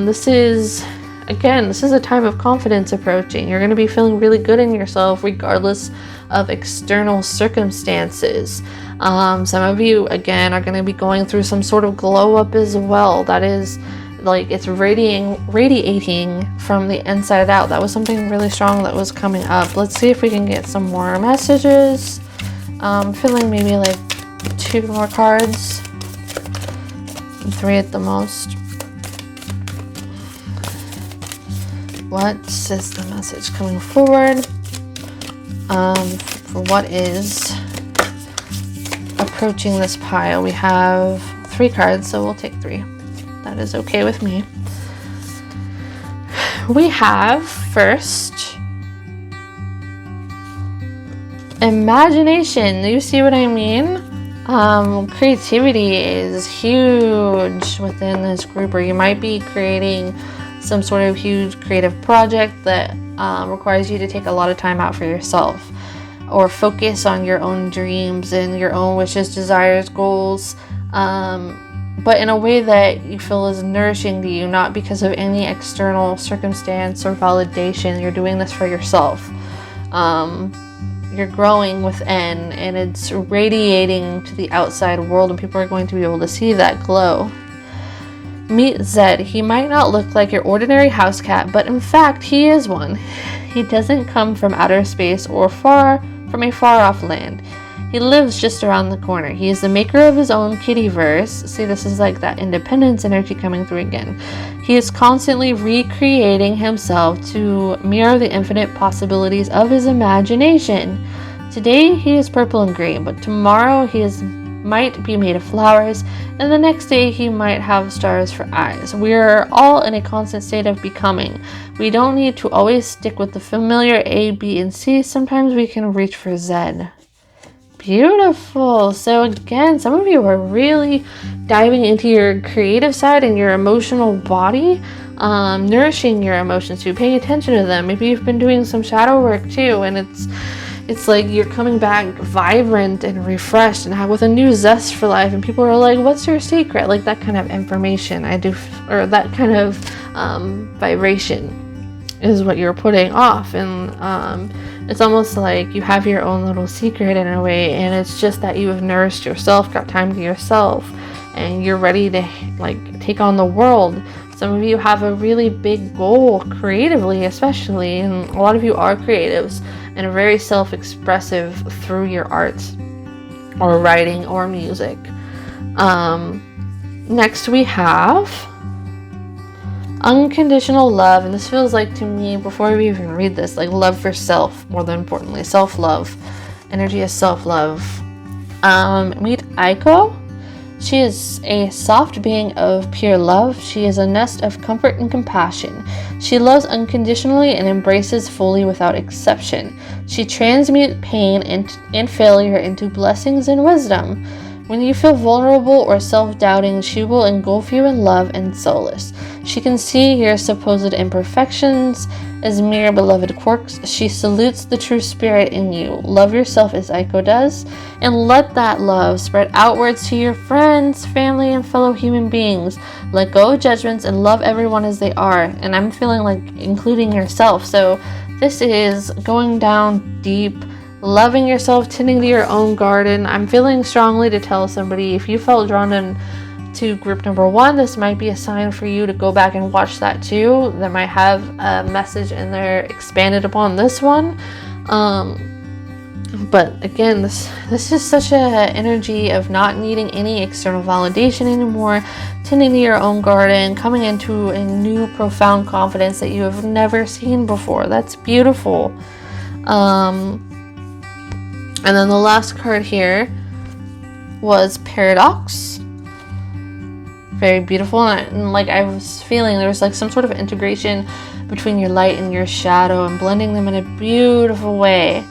This is a time of confidence approaching. You're going to be feeling really good in yourself regardless of external circumstances. Some of you, again, are going to be going through some sort of glow up as well. That is like it's radiating from the inside out. That was something really strong that was coming up. Let's see if we can get some more messages. Feeling maybe like 2 more cards, 3 at the most. What is the message coming forward for what is approaching this pile? We have 3 cards, so we'll take 3. That is okay with me. We have first imagination. You see what I mean? Creativity is huge within this group, or you might be creating some sort of huge creative project that requires you to take a lot of time out for yourself, or focus on your own dreams and your own wishes, desires, goals, but in a way that you feel is nourishing to you, not because of any external circumstance or validation. You're doing this for yourself. You're growing within, and it's radiating to the outside world, and people are going to be able to see that glow. Meet Zed. He might not look like your ordinary house cat, but in fact, he is one. He doesn't come from outer space or from a far-off land. He lives just around the corner. He is the maker of his own kittyverse. See, this is like that independence energy coming through again. He is constantly recreating himself to mirror the infinite possibilities of his imagination. Today, he is purple and green, but tomorrow might be made of flowers, and the next day he might have stars for eyes. We're all in a constant state of becoming. We don't need to always stick with the familiar A, B, and C. Sometimes we can reach for Z. Beautiful. So again, some of you are really diving into your creative side and your emotional body, nourishing your emotions too, paying attention to them. Maybe you've been doing some shadow work too, and it's like you're coming back vibrant and refreshed and with a new zest for life, and people are like, what's your secret? Like that kind of information or that kind of vibration is what you're putting off, and it's almost like you have your own little secret in a way, and it's just that you have nourished yourself, got time to yourself, and you're ready to like take on the world. Some of you have a really big goal creatively, especially, and a lot of you are creatives. and very self-expressive through your art or writing or music. Next we have unconditional love, and this feels like, to me, before we even read this, like love for self, more than importantly, self-love. Energy is self-love. Meet Aiko. She is a soft being of pure love. She is a nest of comfort and compassion. She loves unconditionally and embraces fully without exception. She transmutes pain and failure into blessings and wisdom. When you feel vulnerable or self-doubting, she will engulf you in love and solace. She can see your supposed imperfections as mere beloved quirks. She salutes the true spirit in you. Love yourself as Aiko does, and let that love spread outwards to your friends, family, and fellow human beings. Let go of judgments and love everyone as they are. And I'm feeling like including yourself. So this is going down deep, loving yourself, tending to your own garden. I'm feeling strongly to tell somebody, if you felt drawn to group number 1, this might be a sign for you to go back and watch that too. That might have a message in there expanded upon this one. But again, this is such an energy of not needing any external validation anymore, tending to your own garden, coming into a new profound confidence that you have never seen before. That's beautiful. And then the last card here was Paradox. Very beautiful. And like I was feeling, there was like some sort of integration between your light and your shadow and blending them in a beautiful way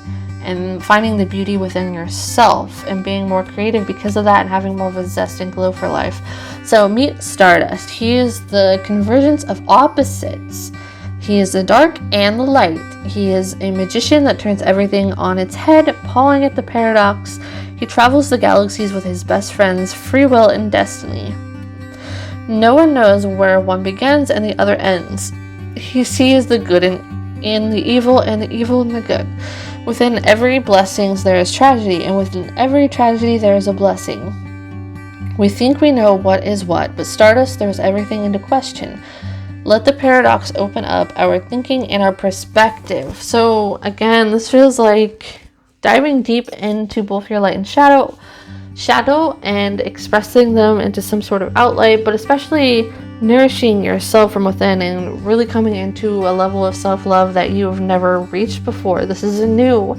and finding the beauty within yourself and being more creative because of that and having more of a zest and glow for life. So meet Stardust. He is the convergence of opposites. He is the dark and the light. He is a magician that turns everything on its head, pawing at the paradox. He travels the galaxies with his best friends, free will and destiny. No one knows where one begins and the other ends. He sees the good in the evil and the evil in the good. Within every blessing there is tragedy, and within every tragedy there is a blessing. We think we know what is what, but Stardust throws everything into question. Let the paradox open up our thinking and our perspective. So again, this feels like diving deep into both your light and shadow and expressing them into some sort of outlet, but especially nourishing yourself from within and really coming into a level of self-love that you have never reached before. This is a new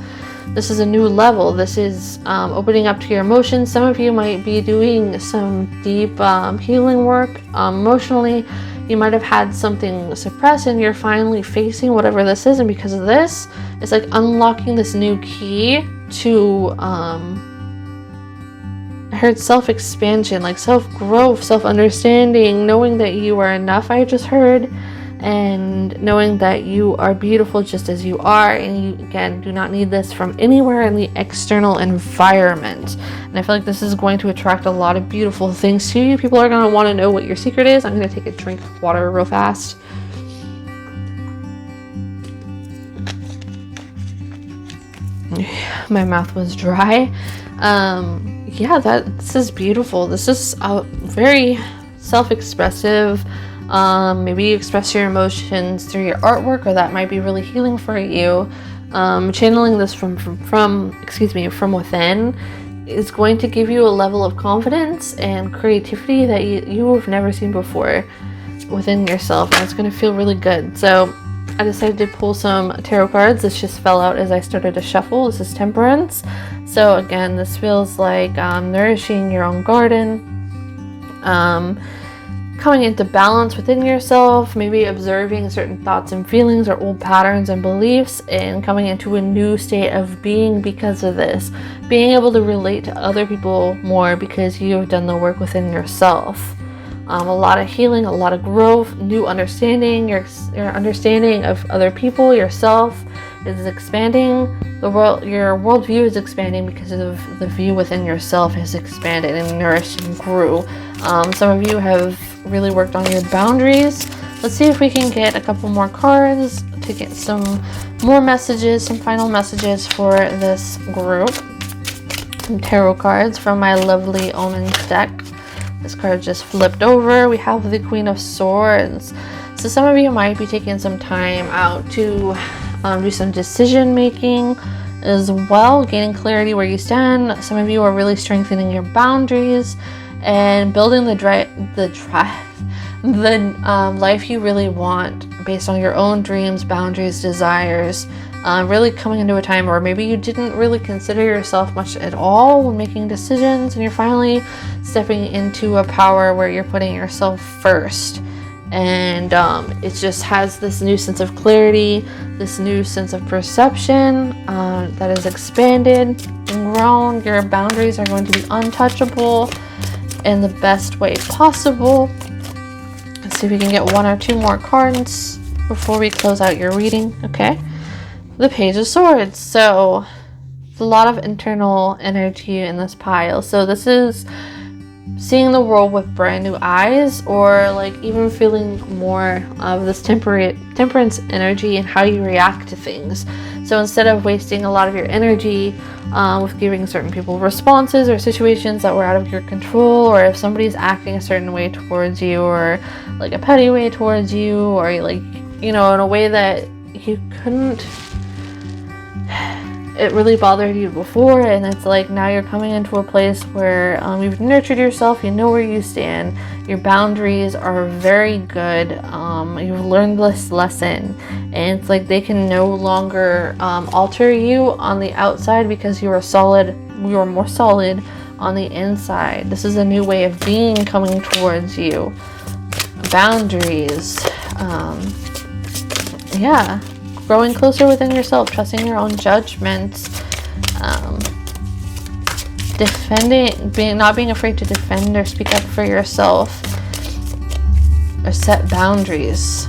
level. This is opening up to your emotions. Some of you might be doing some deep healing work emotionally. You might have had something suppressed and you're finally facing whatever this is, and because of this, it's like unlocking this new key to I heard self-expansion, like self-growth, self-understanding, knowing that you are enough, I just heard, and knowing that you are beautiful just as you are, and you, again, do not need this from anywhere in the external environment. And I feel like this is going to attract a lot of beautiful things to you. People are going to want to know what your secret is. I'm going to take a drink of water real fast. My mouth was dry. Yeah, this is beautiful. This is very self-expressive. Maybe you express your emotions through your artwork, or that might be really healing for you. Channeling this from within is going to give you a level of confidence and creativity that you have never seen before within yourself, and it's going to feel really good. So I decided to pull some tarot cards. This just fell out as I started to shuffle. This is Temperance. So again, this feels like nourishing your own garden, coming into balance within yourself, maybe observing certain thoughts and feelings or old patterns and beliefs, and coming into a new state of being because of this. Being able to relate to other people more because you have done the work within yourself. A lot of healing, a lot of growth, new understanding. Your understanding of other people, yourself is expanding. Your worldview is expanding because of the view within yourself has expanded and nourished and grew. Some of you have really worked on your boundaries. Let's see if we can get a couple more cards to get some more messages, some final messages for this group. Some tarot cards from my lovely Omens deck. This card just flipped over. We have the Queen of Swords. So some of you might be taking some time out to do some decision making as well, gaining clarity where you stand. Some of you are really strengthening your boundaries and building the life you really want based on your own dreams, boundaries, desires. Really coming into a time where maybe you didn't really consider yourself much at all when making decisions, and you're finally stepping into a power where you're putting yourself first. And it just has this new sense of clarity, this new sense of perception that is expanded and grown. Your boundaries are going to be untouchable in the best way possible. Let's see if we can get 1 or 2 more cards before we close out your reading. Okay, the Page of Swords. So there's a lot of internal energy in this pile. So this is seeing the world with brand new eyes, or like even feeling more of this temperance energy and how you react to things. So instead of wasting a lot of your energy with giving certain people responses or situations that were out of your control, or if somebody's acting a certain way towards you, or like a petty way towards you, or like, you know, in a way that you couldn't, it really bothered you before, and it's like now you're coming into a place where you've nurtured yourself, you know where you stand, your boundaries are very good, you've learned this lesson, and it's like they can no longer alter you on the outside because you are more solid on the inside. This is a new way of being coming towards you. Boundaries, yeah. Growing closer within yourself, trusting your own judgments, not being afraid to defend or speak up for yourself, or set boundaries.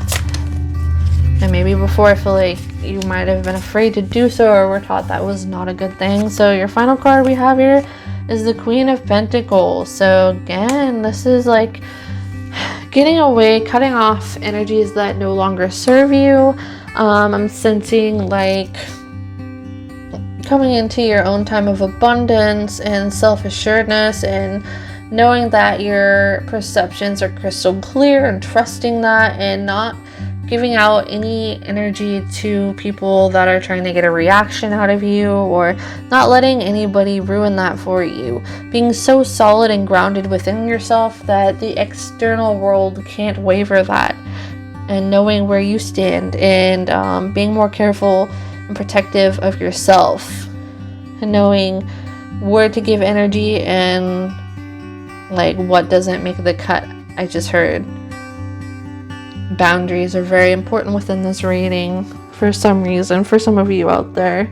And maybe before, I feel like you might have been afraid to do so, or were taught that was not a good thing. So your final card we have here is the Queen of Pentacles. So again, this is like getting away, cutting off energies that no longer serve you. I'm sensing like coming into your own time of abundance and self-assuredness, and knowing that your perceptions are crystal clear, and trusting that, and not giving out any energy to people that are trying to get a reaction out of you, or not letting anybody ruin that for you. Being so solid and grounded within yourself that the external world can't waver that. And knowing where you stand, and being more careful and protective of yourself, and knowing where to give energy and like what doesn't make the cut. I just heard boundaries are very important within this reading for some reason, for some of you out there.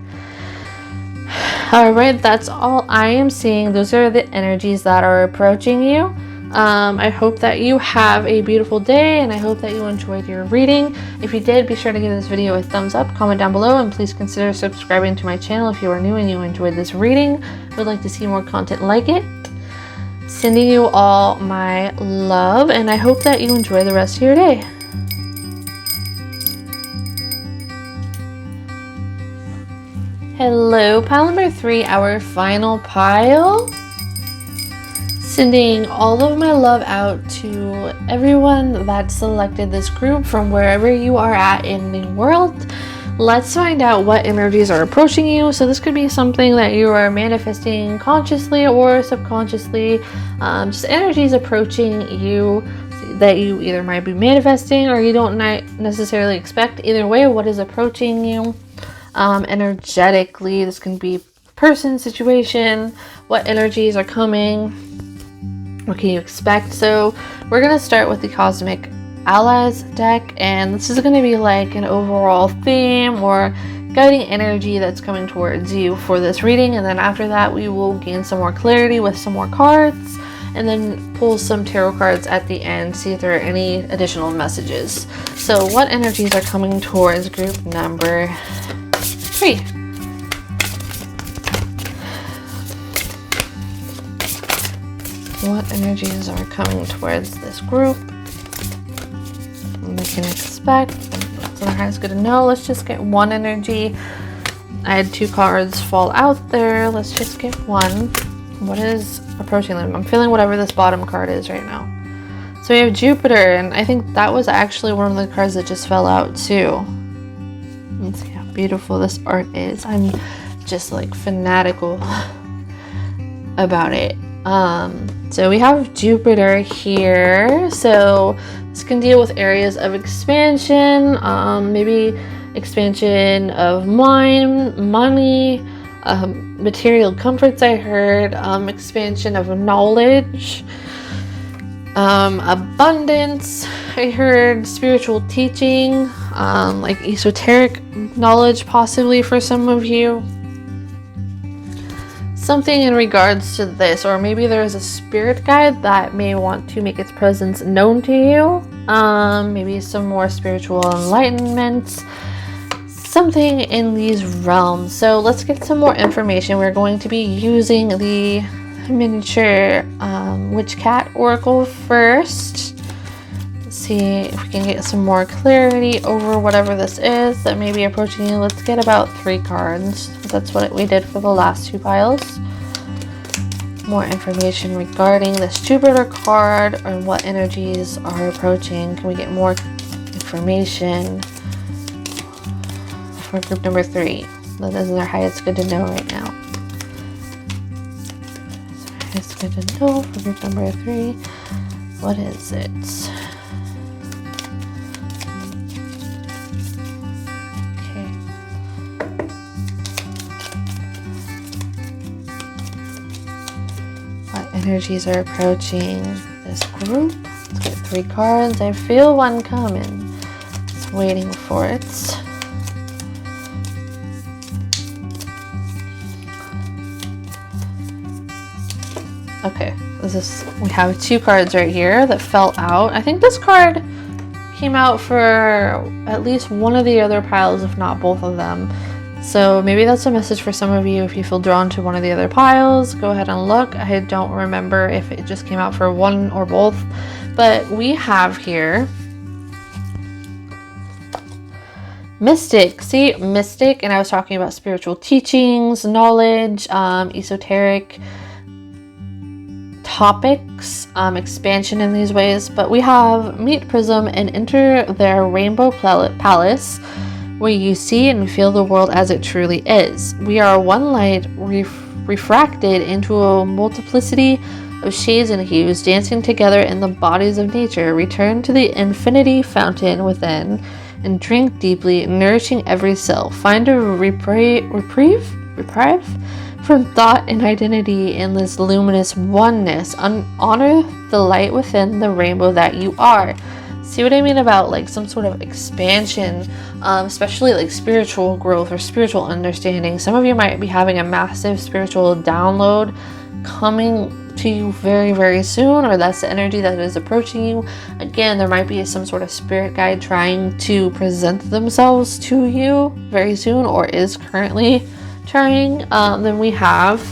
All right, that's all I am seeing. Those are the energies that are approaching you. I hope that you have a beautiful day, and I hope that you enjoyed your reading. If you did, be sure to give this video a thumbs up, comment down below, and please consider subscribing to my channel if you are new and you enjoyed this reading. I would like to see more content like it. Sending you all my love, and I hope that you enjoy the rest of your day. Hello, pile number 3, our final pile. Sending all of my love out to everyone that selected this group from wherever you are at in the world. Let's find out what energies are approaching you. So this could be something that you are manifesting consciously or subconsciously. Just energies approaching you that you either might be manifesting or you don't necessarily expect. Either way, what is approaching you energetically. This can be person, situation, what energies are coming. What can you expect? So we're going to start with the Cosmic Allies deck, and this is going to be like an overall theme or guiding energy that's coming towards you for this reading, and then after that we will gain some more clarity with some more cards, and then pull some tarot cards at the end, see if there are any additional messages. So what energies are coming towards group number 3? What energies are coming towards this group? What they can expect. Sometimes good to know. Let's just get one energy. I had 2 cards fall out there. Let's just get one. What is approaching them? I'm feeling whatever this bottom card is right now. So we have Jupiter, and I think that was actually one of the cards that just fell out too. Let's see. beautiful this art is. I'm just like fanatical about it. So we have Jupiter here. So this can deal with areas of expansion, maybe expansion of mind, money, material comforts, I heard, expansion of knowledge, abundance, I heard, spiritual teaching, like esoteric knowledge possibly for some of you. Something in regards to this, or maybe there is a spirit guide that may want to make its presence known to you. Maybe some more spiritual enlightenment, something in these realms. So let's get some more information. We're going to be using the miniature witch cat oracle first. Let's see if we can get some more clarity over whatever this is that may be approaching you. Let's get about 3 cards. That's what we did for the last 2 piles. More information regarding this Jupiter card and what energies are approaching. Can we get more information for group number 3? That isn't our highest good to know right now. It's good to know for group number 3. What is it? Okay. What energies are approaching this group? Let's get 3 cards. I feel one coming. Just waiting for it. Okay, we have 2 cards right here that fell out. I think this card came out for at least one of the other piles, if not both of them. So maybe that's a message for some of you. If you feel drawn to one of the other piles, go ahead and look. I don't remember if it just came out for one or both, but we have here Mystic. See, Mystic, and I was talking about spiritual teachings, knowledge, esoteric topics, expansion in these ways. But we have meet Prism and enter their rainbow palace, where you see and feel the world as it truly is. We are one light refracted into a multiplicity of shades and hues, dancing together in the bodies of nature. Return to the infinity fountain within and drink deeply, nourishing every cell. Find a reprieve from thought and identity in this luminous oneness. Honor the light within the rainbow that you are. See what I mean about like some sort of expansion, especially like spiritual growth or spiritual understanding. Some of you might be having a massive spiritual download coming to you very, very soon, or that's the energy that is approaching you. Again, there might be some sort of spirit guide trying to present themselves to you very soon, or is currently trying. Then we have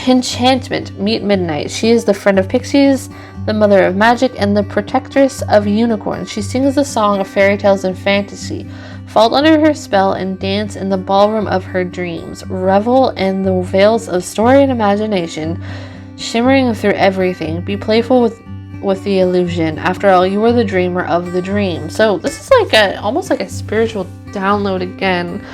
Enchantment. Meet Midnight. She is the friend of pixies, the mother of magic, and the protectress of unicorns. She sings the song of fairy tales and fantasy. Fall under her spell and dance in the ballroom of her dreams. Revel in the veils of story and imagination, shimmering through everything. Be playful with the illusion. After all, you are the dreamer of the dream. So this is like almost like a spiritual download again.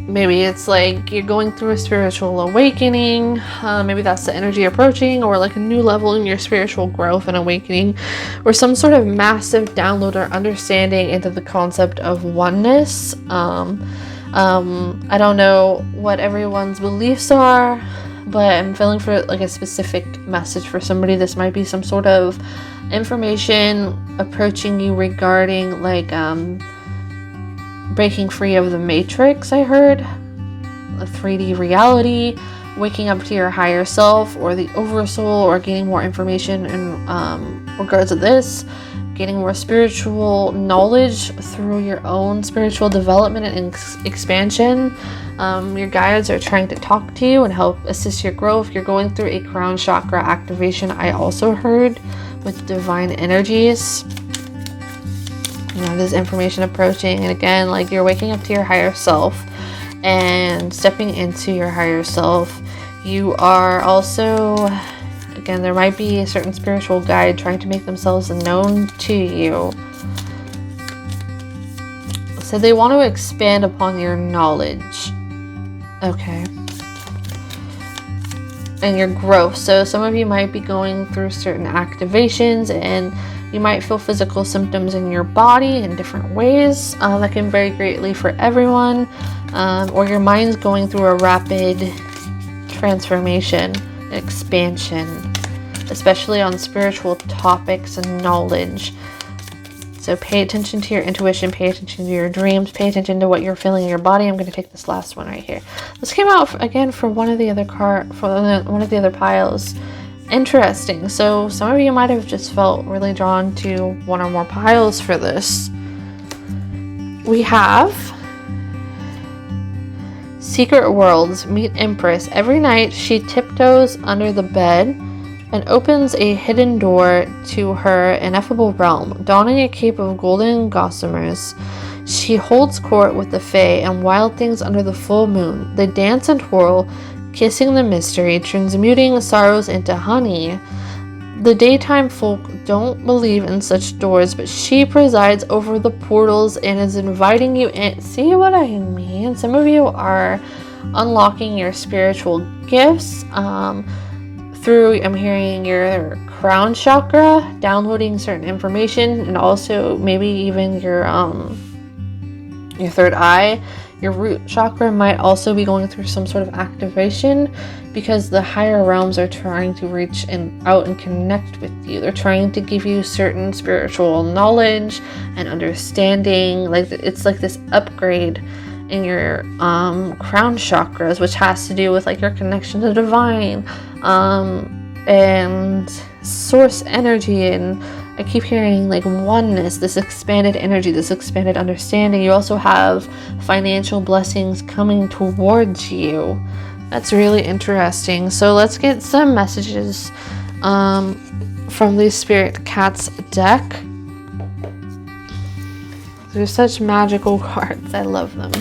Maybe it's like you're going through a spiritual awakening. Maybe that's the energy approaching, or like a new level in your spiritual growth and awakening, or some sort of massive download or understanding into the concept of oneness. I don't know what everyone's beliefs are, but I'm feeling for like a specific message for somebody. This might be some sort of information approaching you regarding like breaking free of the matrix, I heard, a 3D reality, waking up to your higher self or the oversoul, or gaining more information in regards to this, gaining more spiritual knowledge through your own spiritual development and expansion. Your guides are trying to talk to you and help assist your growth. You're going through a crown chakra activation, I also heard, with divine energies. You know, there's information approaching, and again, like you're waking up to your higher self and stepping into your higher self. You are also, again, there might be a certain spiritual guide trying to make themselves known to you. So they want to expand upon your knowledge. Okay. And your growth. So some of you might be going through certain activations, and you might feel physical symptoms in your body in different ways. That can vary greatly for everyone. Or your mind's going through a rapid transformation, expansion, especially on spiritual topics and knowledge. So pay attention to your intuition, pay attention to your dreams, pay attention to what you're feeling in your body. I'm going to take this last one right here. This came out again for one of the other one of the other piles. Interesting. So some of you might have just felt really drawn to one or more piles for this. We have Secret Worlds. Meet Empress. Every night she tiptoes under the bed and opens a hidden door to her ineffable realm. Donning a cape of golden gossamers, she holds court with the fae and wild things under the full moon. They dance and twirl, kissing the mystery, transmuting sorrows into honey. The daytime folk don't believe in such doors, but she presides over the portals and is inviting you in. See what I mean? Some of you are unlocking your spiritual gifts, through, I'm hearing, your crown chakra, downloading certain information, and also maybe even your third eye. Your root chakra might also be going through some sort of activation, because the higher realms are trying to reach out and connect with you. They're trying to give you certain spiritual knowledge and understanding. Like, it's like this upgrade in your crown chakras, which has to do with like your connection to the divine, and source energy, and I keep hearing like oneness, this expanded energy, this expanded understanding. You also have financial blessings coming towards you. That's really interesting. So let's get some messages from the Spirit Cats deck. They're such magical cards. I love them.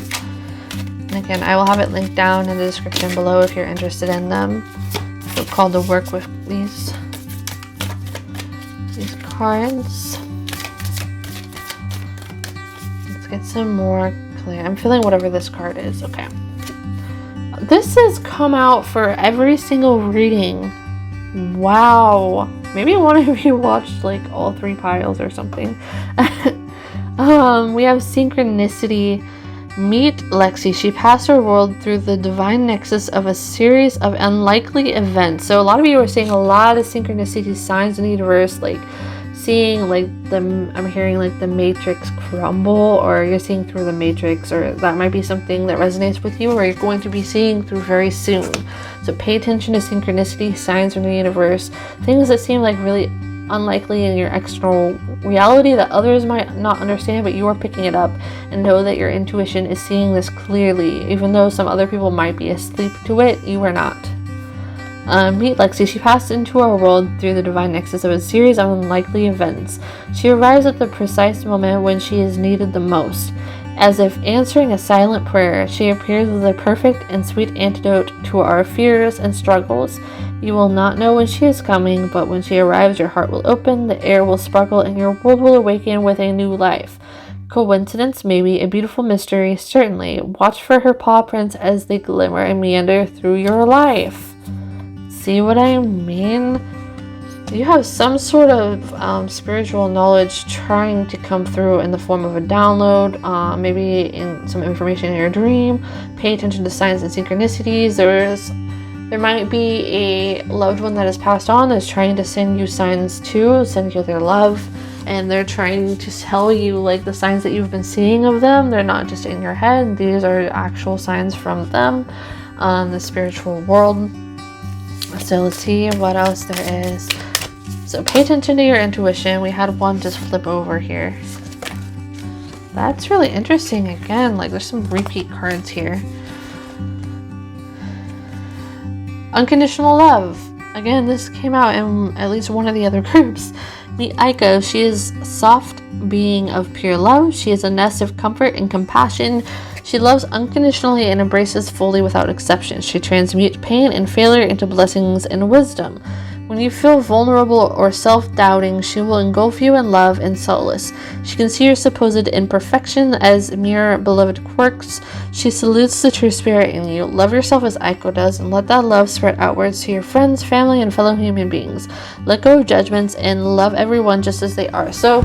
And again, I will have it linked down in the description below if you're interested in them. I feel called to work with these cards. Let's get some more clear. I'm feeling whatever this card is. Okay. This has come out for every single reading. Wow. Maybe one of you watched like all 3 piles or something. We have Synchronicity. Meet Lexi. She passed her world through the divine nexus of a series of unlikely events. So a lot of you are seeing a lot of synchronicity signs in the universe, like seeing like I'm hearing like the matrix crumble, or you're seeing through the matrix, or that might be something that resonates with you, or you're going to be seeing through very soon. So pay attention to synchronicity, signs from the universe, things that seem like really unlikely in your external reality that others might not understand, but you are picking it up, and know that your intuition is seeing this clearly. Even though some other people might be asleep to it, you are not. Meet Lexi. She passed into our world through the divine nexus of a series of unlikely events. She arrives at the precise moment when she is needed the most. As if answering a silent prayer, she appears with a perfect and sweet antidote to our fears and struggles. You will not know when she is coming, but when she arrives, your heart will open, the air will sparkle, and your world will awaken with a new life. Coincidence? Maybe. A beautiful mystery? Certainly. Watch for her paw prints as they glimmer and meander through your life. See what I mean? You have some sort of spiritual knowledge trying to come through in the form of a download, maybe in some information in your dream. Pay attention to signs and synchronicities. There might be a loved one that has passed on that's trying to send you signs too, send you their love, and they're trying to tell you like the signs that you've been seeing of them. They're not just in your head. These are actual signs from them, the spiritual world. So let's see what else there is. So pay attention to your intuition. We had one just flip over here. That's really interesting. Again, like there's some repeat cards here. Unconditional love. Again, this came out in at least one of the other groups. Meet Aiko. She is soft being of pure love. She is a nest of comfort and compassion. She loves unconditionally and embraces fully without exception. She transmutes pain and failure into blessings and wisdom. When you feel vulnerable or self-doubting, she will engulf you in love and solace. She can see your supposed imperfection as mere beloved quirks. She salutes the true spirit in you. Love yourself as Aiko does, and let that love spread outwards to your friends, family, and fellow human beings. Let go of judgments and love everyone just as they are. So,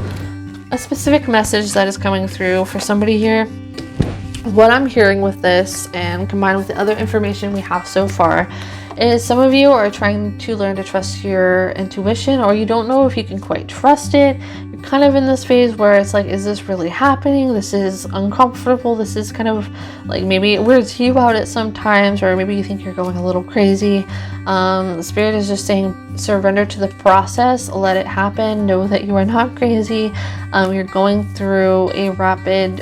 a specific message that is coming through for somebody here. What I'm hearing with this, and combined with the other information we have so far, is some of you are trying to learn to trust your intuition, or you don't know if you can quite trust it. You're kind of in this phase where it's like, is this really happening? This is uncomfortable. This is kind of like, maybe it weirds you out at some times, or maybe you think you're going a little crazy. The spirit is just saying, surrender to the process, let it happen, know that you are not crazy. You're going through a rapid,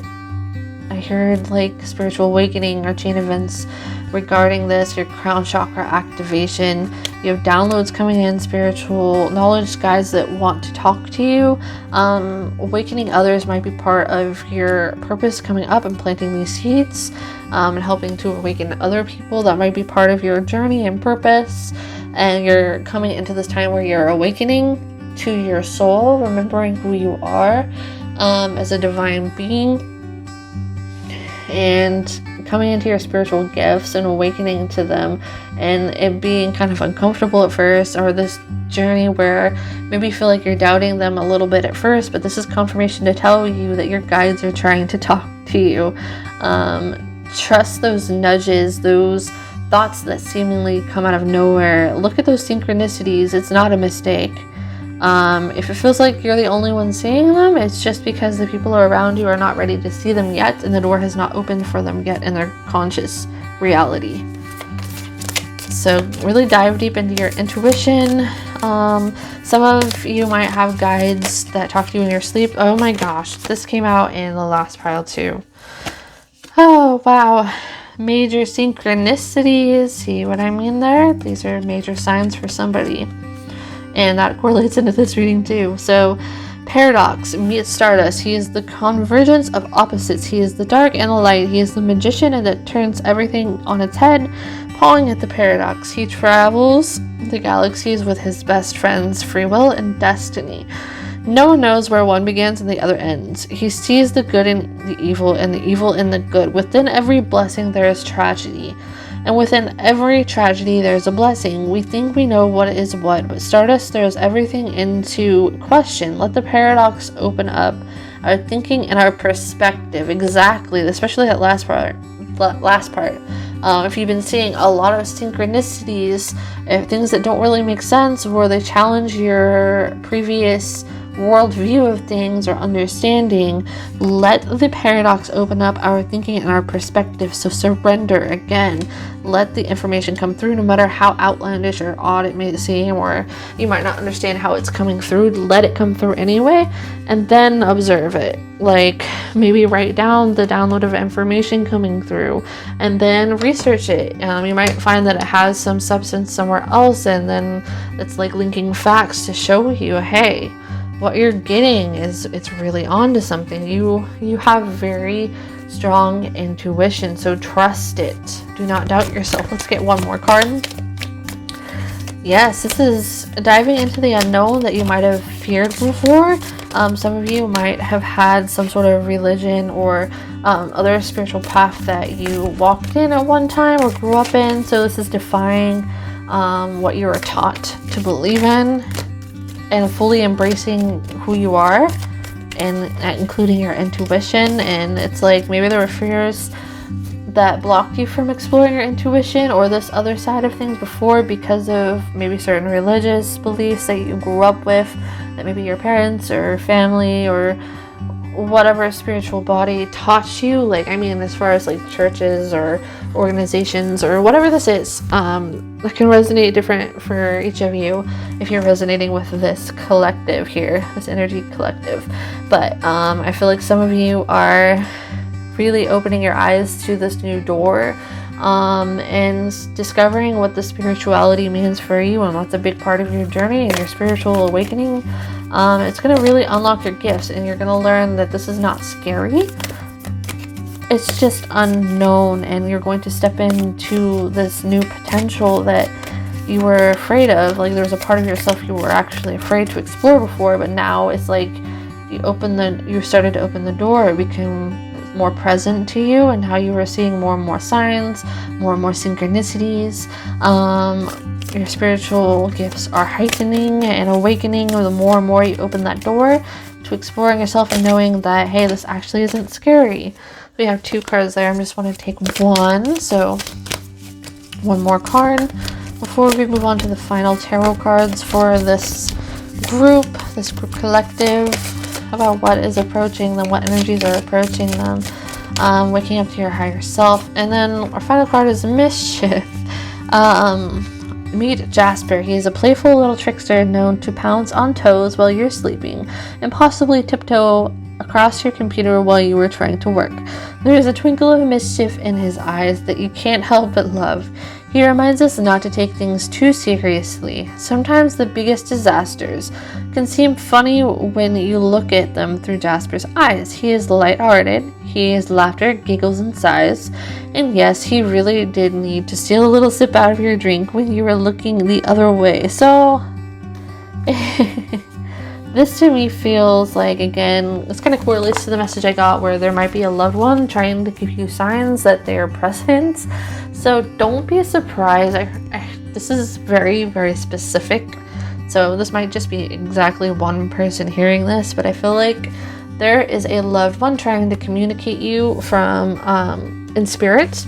I heard like spiritual awakening or chain events regarding this, your crown chakra activation. You have downloads coming in, spiritual knowledge guides that want to talk to you. Awakening others might be part of your purpose coming up and planting these seeds, and helping to awaken other people. That might be part of your journey and purpose. And you're coming into this time where you're awakening to your soul, remembering who you are as a divine being, and coming into your spiritual gifts and awakening to them, and it being kind of uncomfortable at first, or this journey where maybe you feel like you're doubting them a little bit at first, but this is confirmation to tell you that your guides are trying to talk to you. Trust those nudges, those thoughts that seemingly come out of nowhere. Look at those synchronicities. It's not a mistake. If it feels like you're the only one seeing them, it's just because the people around you are not ready to see them yet, and the door has not opened for them yet in their conscious reality. So really dive deep into your intuition. Some of you might have guides that talk to you in your sleep. Oh my gosh, this came out in the last pile too. Oh wow. Major synchronicities. See what I mean there? These are major signs for somebody. And that correlates into this reading too. So, paradox meets Stardust. He is the convergence of opposites. He is the dark and the light. He is the magician and that turns everything on its head, pawing at the paradox. He travels the galaxies with his best friends, free will and destiny. No one knows where one begins and the other ends. He sees the good in the evil and the evil in the good. Within every blessing there is tragedy. And within every tragedy, there's a blessing. We think we know what is what, but Stardust throws everything into question. Let the paradox open up our thinking and our perspective. Exactly, especially that last part. If you've been seeing a lot of synchronicities, things that don't really make sense, or they challenge your previous worldview of things or understanding, let the paradox open up our thinking and our perspective. So surrender again. Let the information come through, no matter how outlandish or odd it may seem, or you might not understand how it's coming through. Let it come through anyway, and then observe it. Like maybe write down the download of information coming through, and then research it. You might find that it has some substance somewhere else, and then it's like linking facts to show you, hey, what you're getting is, it's really on to something. You have very strong intuition, so trust it. Do not doubt yourself. Let's get one more card. Yes, this is diving into the unknown that you might have feared before. Some of you might have had some sort of religion or other spiritual path that you walked in at one time or grew up in. So this is defying what you were taught to believe in, and fully embracing who you are, and including your intuition. And it's like maybe there were fears that blocked you from exploring your intuition or this other side of things before because of maybe certain religious beliefs that you grew up with, that maybe your parents or family or whatever spiritual body taught you. Like, I mean, as far as like churches or organizations or whatever this is, it can resonate different for each of you if you're resonating with this collective here, this energy collective. But I feel like some of you are really opening your eyes to this new door, and discovering what the spirituality means for you, and that's a big part of your journey and your spiritual awakening. It's going to really unlock your gifts, and you're going to learn that this is not scary. It's just unknown, and you're going to step into this new potential that you were afraid of. Like there was a part of yourself you were actually afraid to explore before, but now it's like you started to open the door. It became more present to you, and how you were seeing more and more signs, more and more synchronicities. Your spiritual gifts are heightening and awakening the more and more you open that door to exploring yourself and knowing that, hey, this actually isn't scary. We have 2 cards there. I just want to take one. So one more card before we move on to the final tarot cards for this group collective, about what is approaching them, what energies are approaching them, waking up to your higher self. And then our final card is Mischief. Meet Jasper. He is a playful little trickster known to pounce on toes while you're sleeping and possibly tiptoe across your computer while you were trying to work. There is a twinkle of mischief in his eyes that you can't help but love. He reminds us not to take things too seriously. Sometimes the biggest disasters can seem funny when you look at them through Jasper's eyes. He is lighthearted. He is laughter, giggles, and sighs. And yes, he really did need to steal a little sip out of your drink when you were looking the other way. So this to me feels like, again, this kind of correlates to the message I got where there might be a loved one trying to give you signs that they're present. So don't be surprised. This is very, very specific. So this might just be exactly one person hearing this, but I feel like there is a loved one trying to communicate you from in spirit.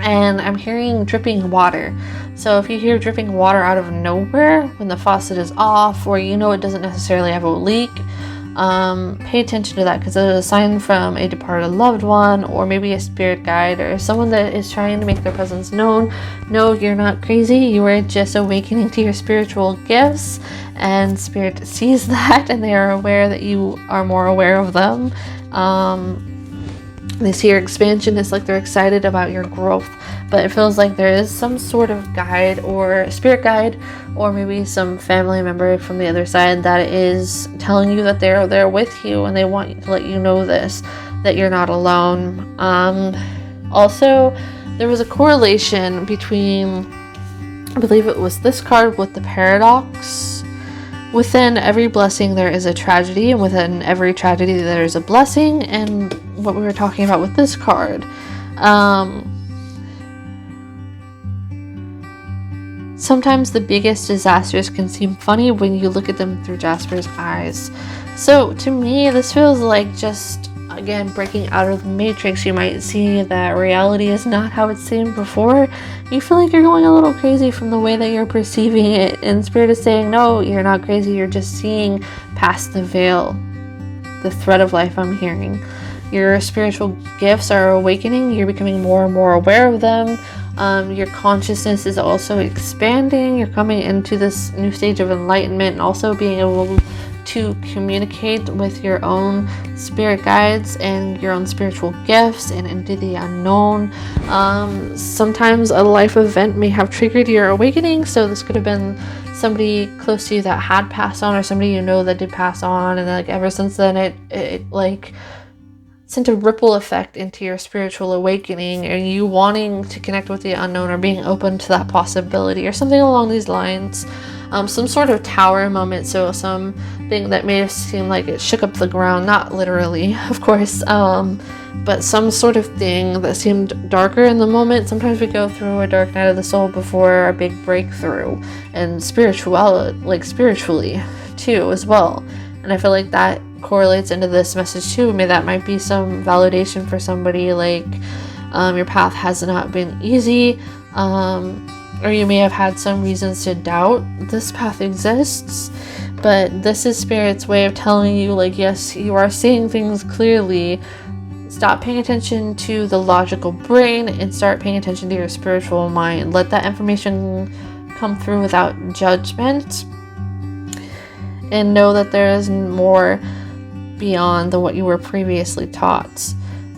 And I'm hearing dripping water. So if you hear dripping water out of nowhere when the faucet is off, or you know it doesn't necessarily have a leak, pay attention to that, because it is a sign from a departed loved one, or maybe a spirit guide, or someone that is trying to make their presence known. No, you're not crazy. You are just awakening to your spiritual gifts, and spirit sees that, and they are aware that you are more aware of them. They see your expansion. It's like they're excited about your growth, but it feels like there is some sort of guide or spirit guide, or maybe some family member from the other side that is telling you that they're there with you, and they want to let you know this, that you're not alone. Also, there was a correlation between, I believe it was this card with the paradox. Within every blessing there is a tragedy, and within every tragedy there is a blessing. And what we were talking about with this card, sometimes the biggest disasters can seem funny when you look at them through Jasper's eyes. So to me, this feels like just, again, breaking out of the matrix. You might see that reality is not how it seemed before. You feel like you're going a little crazy from the way that you're perceiving it, and spirit is saying, no, you're not crazy. You're just seeing past the veil, the thread of life I'm hearing. Your spiritual gifts are awakening. You're becoming more and more aware of them. Your consciousness is also expanding. You're coming into this new stage of enlightenment, and also being able to communicate with your own spirit guides and your own spiritual gifts and into the unknown. Sometimes a life event may have triggered your awakening. So this could have been somebody close to you that had passed on, or somebody you know that did pass on, and like ever since then it like sent a ripple effect into your spiritual awakening, and you wanting to connect with the unknown, or being open to that possibility, or something along these lines. Some sort of tower moment, so something that may have seemed like it shook up the ground, not literally, of course, but some sort of thing that seemed darker in the moment. Sometimes we go through a dark night of the soul before a big breakthrough, and spiritually too as well. And I feel like that correlates into this message too. Maybe that might be some validation for somebody, like your path has not been easy, or you may have had some reasons to doubt this path exists, but this is spirit's way of telling you, like, yes, you are seeing things clearly. Stop paying attention to the logical brain and start paying attention to your spiritual mind. Let that information come through without judgment, and know that there is more beyond than what you were previously taught,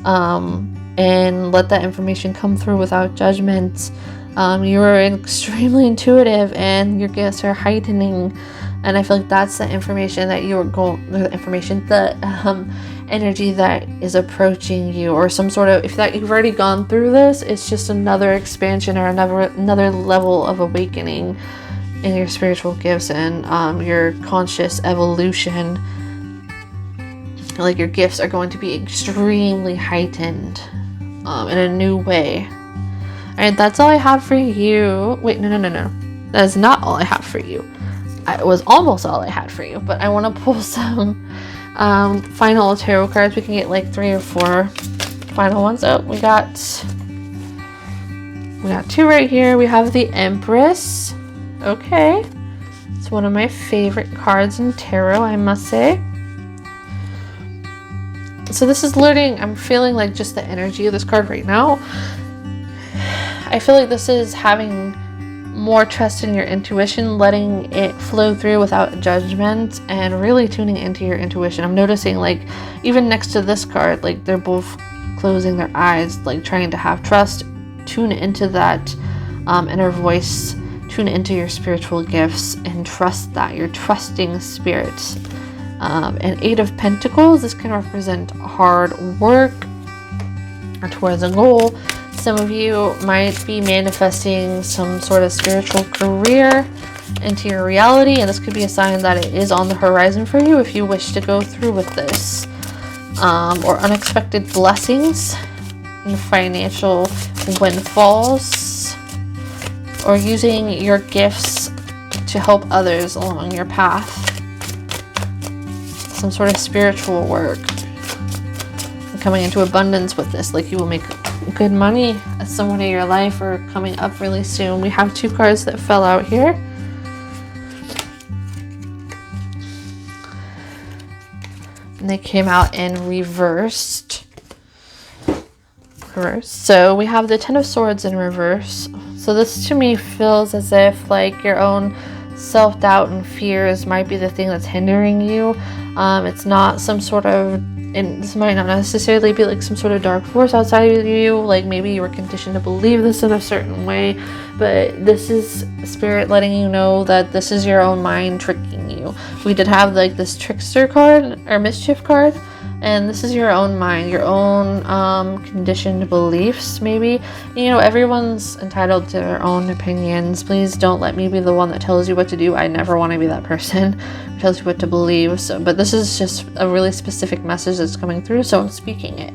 and let that information come through without judgment. You are extremely intuitive, and your gifts are heightening, and I feel like that's the information that you are going, the energy that is approaching you, or some sort of, if that you've already gone through this, it's just another expansion or another level of awakening in your spiritual gifts and your conscious evolution. Like your gifts are going to be extremely heightened in a new way. Alright, that's all I have for you. Wait, no. That is not all I have for you. It was almost all I had for you, but I want to pull some final tarot cards. We can get like 3 or 4 final ones. Oh, we got 2 right here. We have the Empress. Okay. It's one of my favorite cards in tarot, I must say. So this is learning. I'm feeling like just the energy of this card right now. I feel like this is having more trust in your intuition, letting it flow through without judgment, and really tuning into your intuition. I'm noticing, like, even next to this card, like, they're both closing their eyes, like, trying to have trust. Tune into that inner voice, tune into your spiritual gifts, and trust that. You're trusting spirits. And 8 of Pentacles, this can represent hard work or towards a goal. Some of you might be manifesting some sort of spiritual career into your reality, and this could be a sign that it is on the horizon for you if you wish to go through with this. Or unexpected blessings and financial windfalls, or using your gifts to help others along your path. Some sort of spiritual work. And coming into abundance with this, like you will make good money as someone in your life or coming up really soon. We have 2 cards that fell out here. And they came out in reversed. So we have the 10 of Swords in reverse. So this to me feels as if like your own self-doubt and fears might be the thing that's hindering you. It's not some sort of, and this might not necessarily be like some sort of dark force outside of you, like maybe you were conditioned to believe this in a certain way, but this is spirit letting you know that this is your own mind tricking you. We did have like this trickster card or mischief card, and this is your own mind, your own conditioned beliefs maybe. You know, everyone's entitled to their own opinions. Please don't let me be the one that tells you what to do. I never want to be that person who tells you what to believe. So, but this is just a really specific message that's coming through, so I'm speaking it.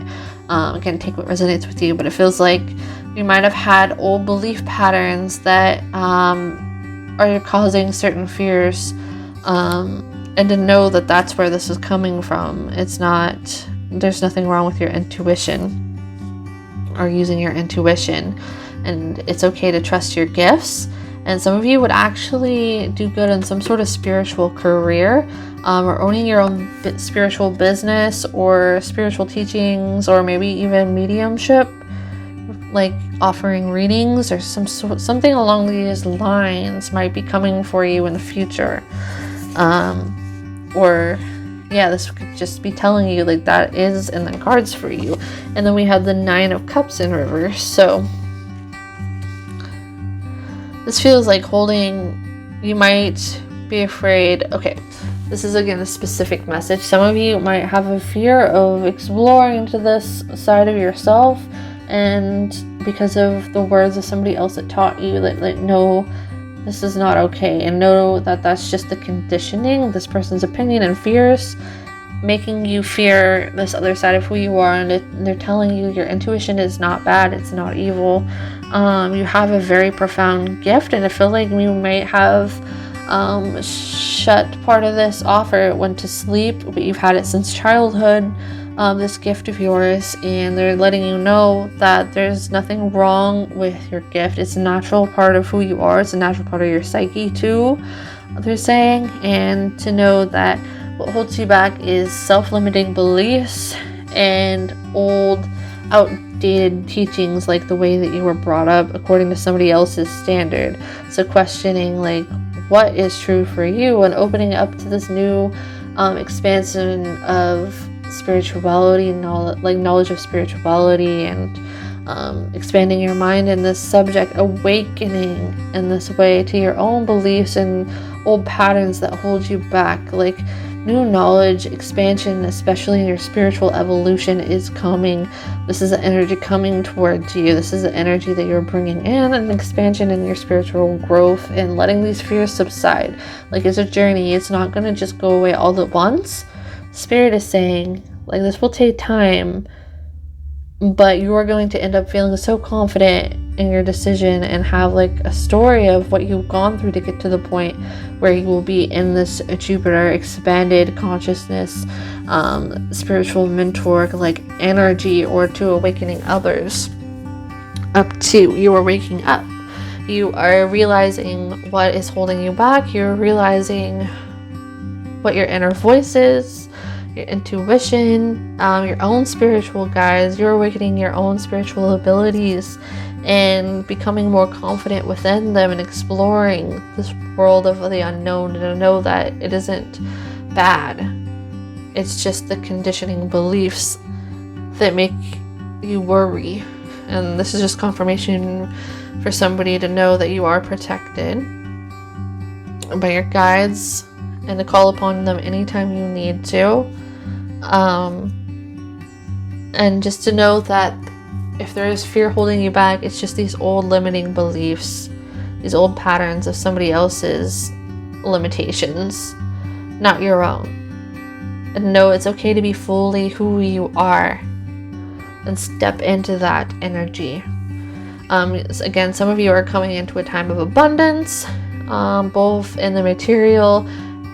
Again, take what resonates with you, but it feels like you might have had old belief patterns that are causing certain fears, and to know that that's where this is coming from. It's not, there's nothing wrong with your intuition or using your intuition, and it's okay to trust your gifts. And some of you would actually do good in some sort of spiritual career, or owning your own spiritual business or spiritual teachings, or maybe even mediumship, like offering readings or something along these lines might be coming for you in the future. Or yeah, this could just be telling you like that is in the cards for you. And then we have the 9 of Cups in reverse. So this feels like you might be afraid. Okay, this is again a specific message. Some of you might have a fear of exploring into this side of yourself, and because of the words of somebody else that taught you that like, no, this is not okay, and know that that's just the conditioning, this person's opinion and fears, making you fear this other side of who you are, and they're telling you your intuition is not bad, it's not evil. You have a very profound gift, and I feel like you might have shut part of this off or went to sleep, but you've had it since childhood, this gift of yours, and they're letting you know that there's nothing wrong with your gift. It's a natural part of who you are. It's a natural part of your psyche too, they're saying. And to know that what holds you back is self-limiting beliefs and old, outdated teachings, like the way that you were brought up according to somebody else's standard. So questioning like what is true for you, and opening up to this new expansion of spirituality, knowledge of spirituality, and expanding your mind in this subject, awakening in this way to your own beliefs and old patterns that hold you back. Like new knowledge, expansion, especially in your spiritual evolution, is coming. This is the energy coming towards you. This is the energy that you're bringing in, an expansion in your spiritual growth and letting these fears subside. Like, it's a journey. It's not going to just go away all at once. Spirit is saying, like, this will take time, but you are going to end up feeling so confident in your decision and have like a story of what you've gone through to get to the point where you will be in this Jupiter expanded consciousness, spiritual mentor like energy, or to awakening others up to you are waking up. You are realizing what is holding you back. You're realizing what your inner voice is, your intuition, your own spiritual guides. You're awakening your own spiritual abilities and becoming more confident within them and exploring this world of the unknown, and to know that it isn't bad. It's just the conditioning beliefs that make you worry. And this is just confirmation for somebody to know that you are protected by your guides and to call upon them anytime you need to. And just to know that if there is fear holding you back, it's just these old limiting beliefs, these old patterns of somebody else's limitations, not your own. And know it's okay to be fully who you are and step into that energy. Again, some of you are coming into a time of abundance, both in the material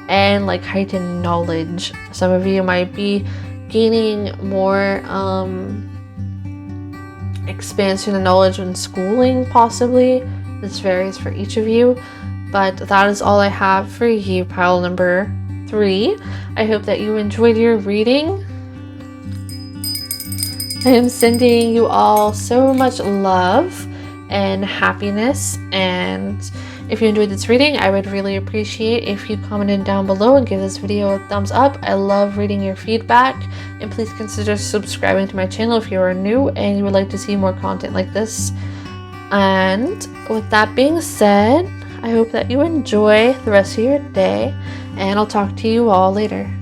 and like heightened knowledge. Some of you might be gaining more expansion and knowledge in schooling, possibly. This varies for each of you, but that is all I have for you, pile number 3. I hope that you enjoyed your reading. I am sending you all so much love and happiness, and if you enjoyed this reading, I would really appreciate if you commented down below and give this video a thumbs up. I love reading your feedback, and please consider subscribing to my channel if you are new and you would like to see more content like this. And with that being said, I hope that you enjoy the rest of your day, and I'll talk to you all later.